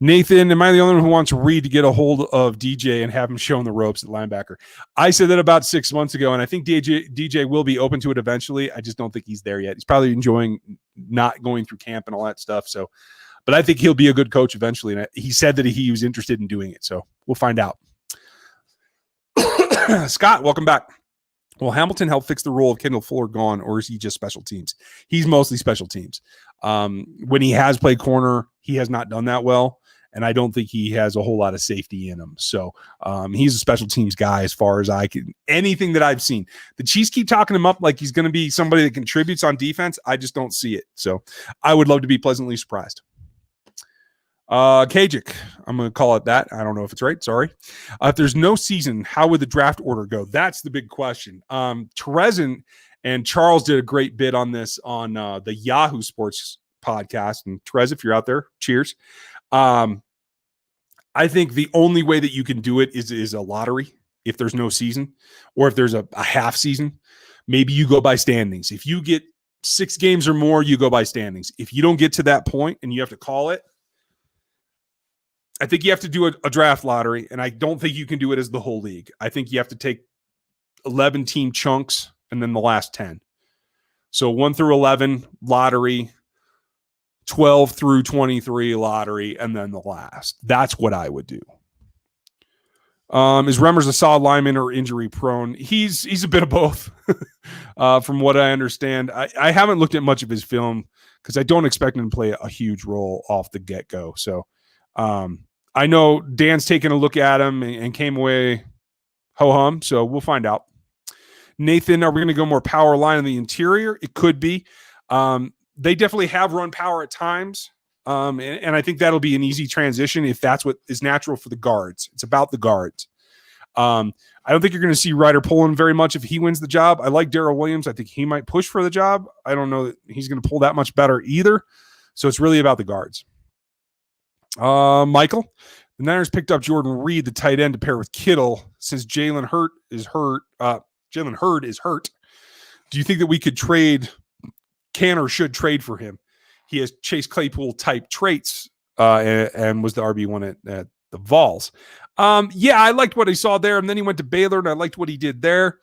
Nathan, am I the only one who wants Reid to get a hold of DJ and have him show him the ropes at linebacker? I said that about 6 months ago, and I think DJ will be open to it eventually. I just don't think he's there yet. He's probably enjoying not going through camp and all that stuff. So, but I think he'll be a good coach eventually. And he said that he was interested in doing it. So we'll find out. Scott, welcome back. Will Hamilton help fix the role of Kendall Fuller gone, or is he just special teams? He's mostly special teams. When he has played corner, he has not done that well. And I don't think he has a whole lot of safety in him. So he's a special teams guy as far as anything that I've seen. The Chiefs keep talking him up like he's going to be somebody that contributes on defense. I just don't see it. So I would love to be pleasantly surprised. Kedrick, I'm going to call it that. I don't know if it's right. Sorry. If there's no season, how would the draft order go? That's the big question. Terez and Charles did a great bit on this on the Yahoo Sports podcast. And Terez, if you're out there, cheers. I think the only way that you can do it is a lottery. if there's no season or if there's a half season. Maybe you go by standings. If you get 6 games or more, you go by standings. If you don't get to that point and you have to call it, I think you have to do a draft lottery, and I don't think you can do it as the whole league. I think you have to take 11 team chunks and then the last 10. So 1 through 11 lottery, 12 through 23 lottery, and then the last. That's what I would do. Is Remmers a solid lineman or injury prone? He's a bit of both, from what I understand. I haven't looked at much of his film because I don't expect him to play a huge role off the get-go. So I know Dan's taken a look at him and came away ho-hum, so we'll find out. Nathan, are we going to go more power line in the interior? It could be. They definitely have run power at times, and I think that'll be an easy transition if that's what is natural for the guards. It's about the guards. I don't think you're going to see Ryder Pullen very much if he wins the job. I like Darrell Williams. I think he might push for the job. I don't know that he's going to pull that much better either. So it's really about the guards. Michael, the Niners picked up Jordan Reid, the tight end, to pair with Kittle. Since Jalen Hurd is hurt. Do you think that we could can or should trade for him? He has Chase Claypool type traits and was the RB1 at the Vols. Yeah, I liked what I saw there, and then he went to Baylor, and I liked what he did there.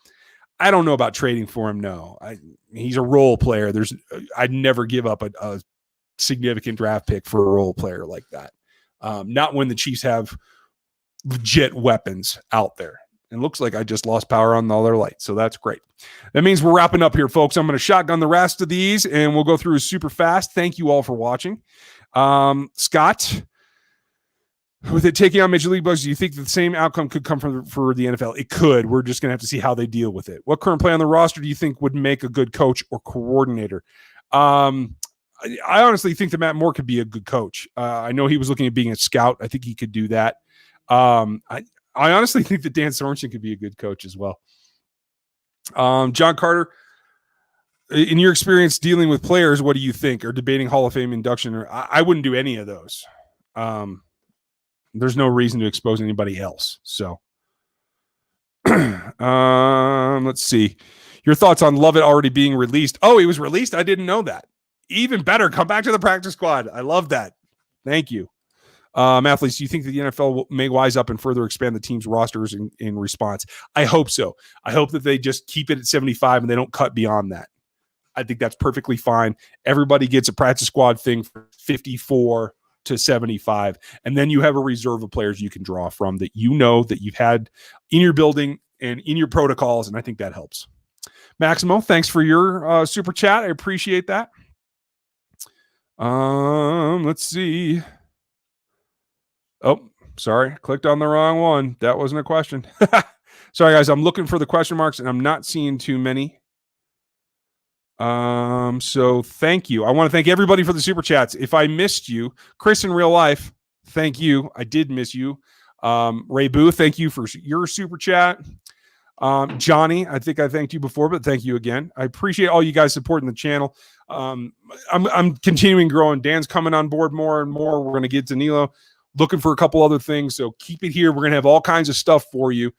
I don't know about trading for him. No, he's a role player. I'd never give up a significant draft pick for a role player like that. Not when the Chiefs have legit weapons out there. It looks like I just lost power on the other light, so that's great. That means we're wrapping up here, folks. I'm going to shotgun the rest of these, and we'll go through super fast. Thank you all for watching. Scott, with it taking on Major League Bugs, do you think the same outcome could come for the NFL? It could. We're just going to have to see how they deal with it. What current play on the roster do you think would make a good coach or coordinator? I honestly think that Matt Moore could be a good coach. I know he was looking at being a scout. I think he could do that. I honestly think that Dan Sorensen could be a good coach as well. John Carter, in your experience dealing with players, what do you think? Or debating Hall of Fame induction? Or I wouldn't do any of those. There's no reason to expose anybody else. So let's see. Your thoughts on Lovett already being released. Oh, he was released? I didn't know that. Even better. Come back to the practice squad. I love that. Thank you. Athletes, do you think that the NFL may wise up and further expand the team's rosters in response? I hope so. I hope that they just keep it at 75 and they don't cut beyond that. I think that's perfectly fine. Everybody gets a practice squad thing for 54 to 75, and then you have a reserve of players you can draw from that you know that you've had in your building and in your protocols, and I think that helps. Maximo, thanks for your super chat. I appreciate that. Let's see. Oh, sorry. Clicked on the wrong one. That wasn't a question. Sorry, guys. I'm looking for the question marks, and I'm not seeing too many. So thank you. I want to thank everybody for the super chats. If I missed you, Chris in real life, thank you. I did miss you. Ray Boo, thank you for your super chat. Johnny, I think I thanked you before, but thank you again. I appreciate all you guys supporting the channel. I'm continuing growing. Dan's coming on board more and more. We're going to get to Nilo, looking for a couple other things. So keep it here. We're going to have all kinds of stuff for you.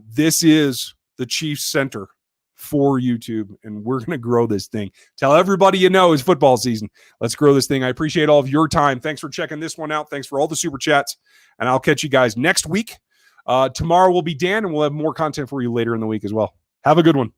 This is the Chiefs Center for YouTube, and we're going to grow this thing. Tell everybody you know it's football season. Let's grow this thing. I appreciate all of your time. Thanks for checking this one out. Thanks for all the super chats, and I'll catch you guys next week. Tomorrow will be Dan, and we'll have more content for you later in the week as well. Have a good one.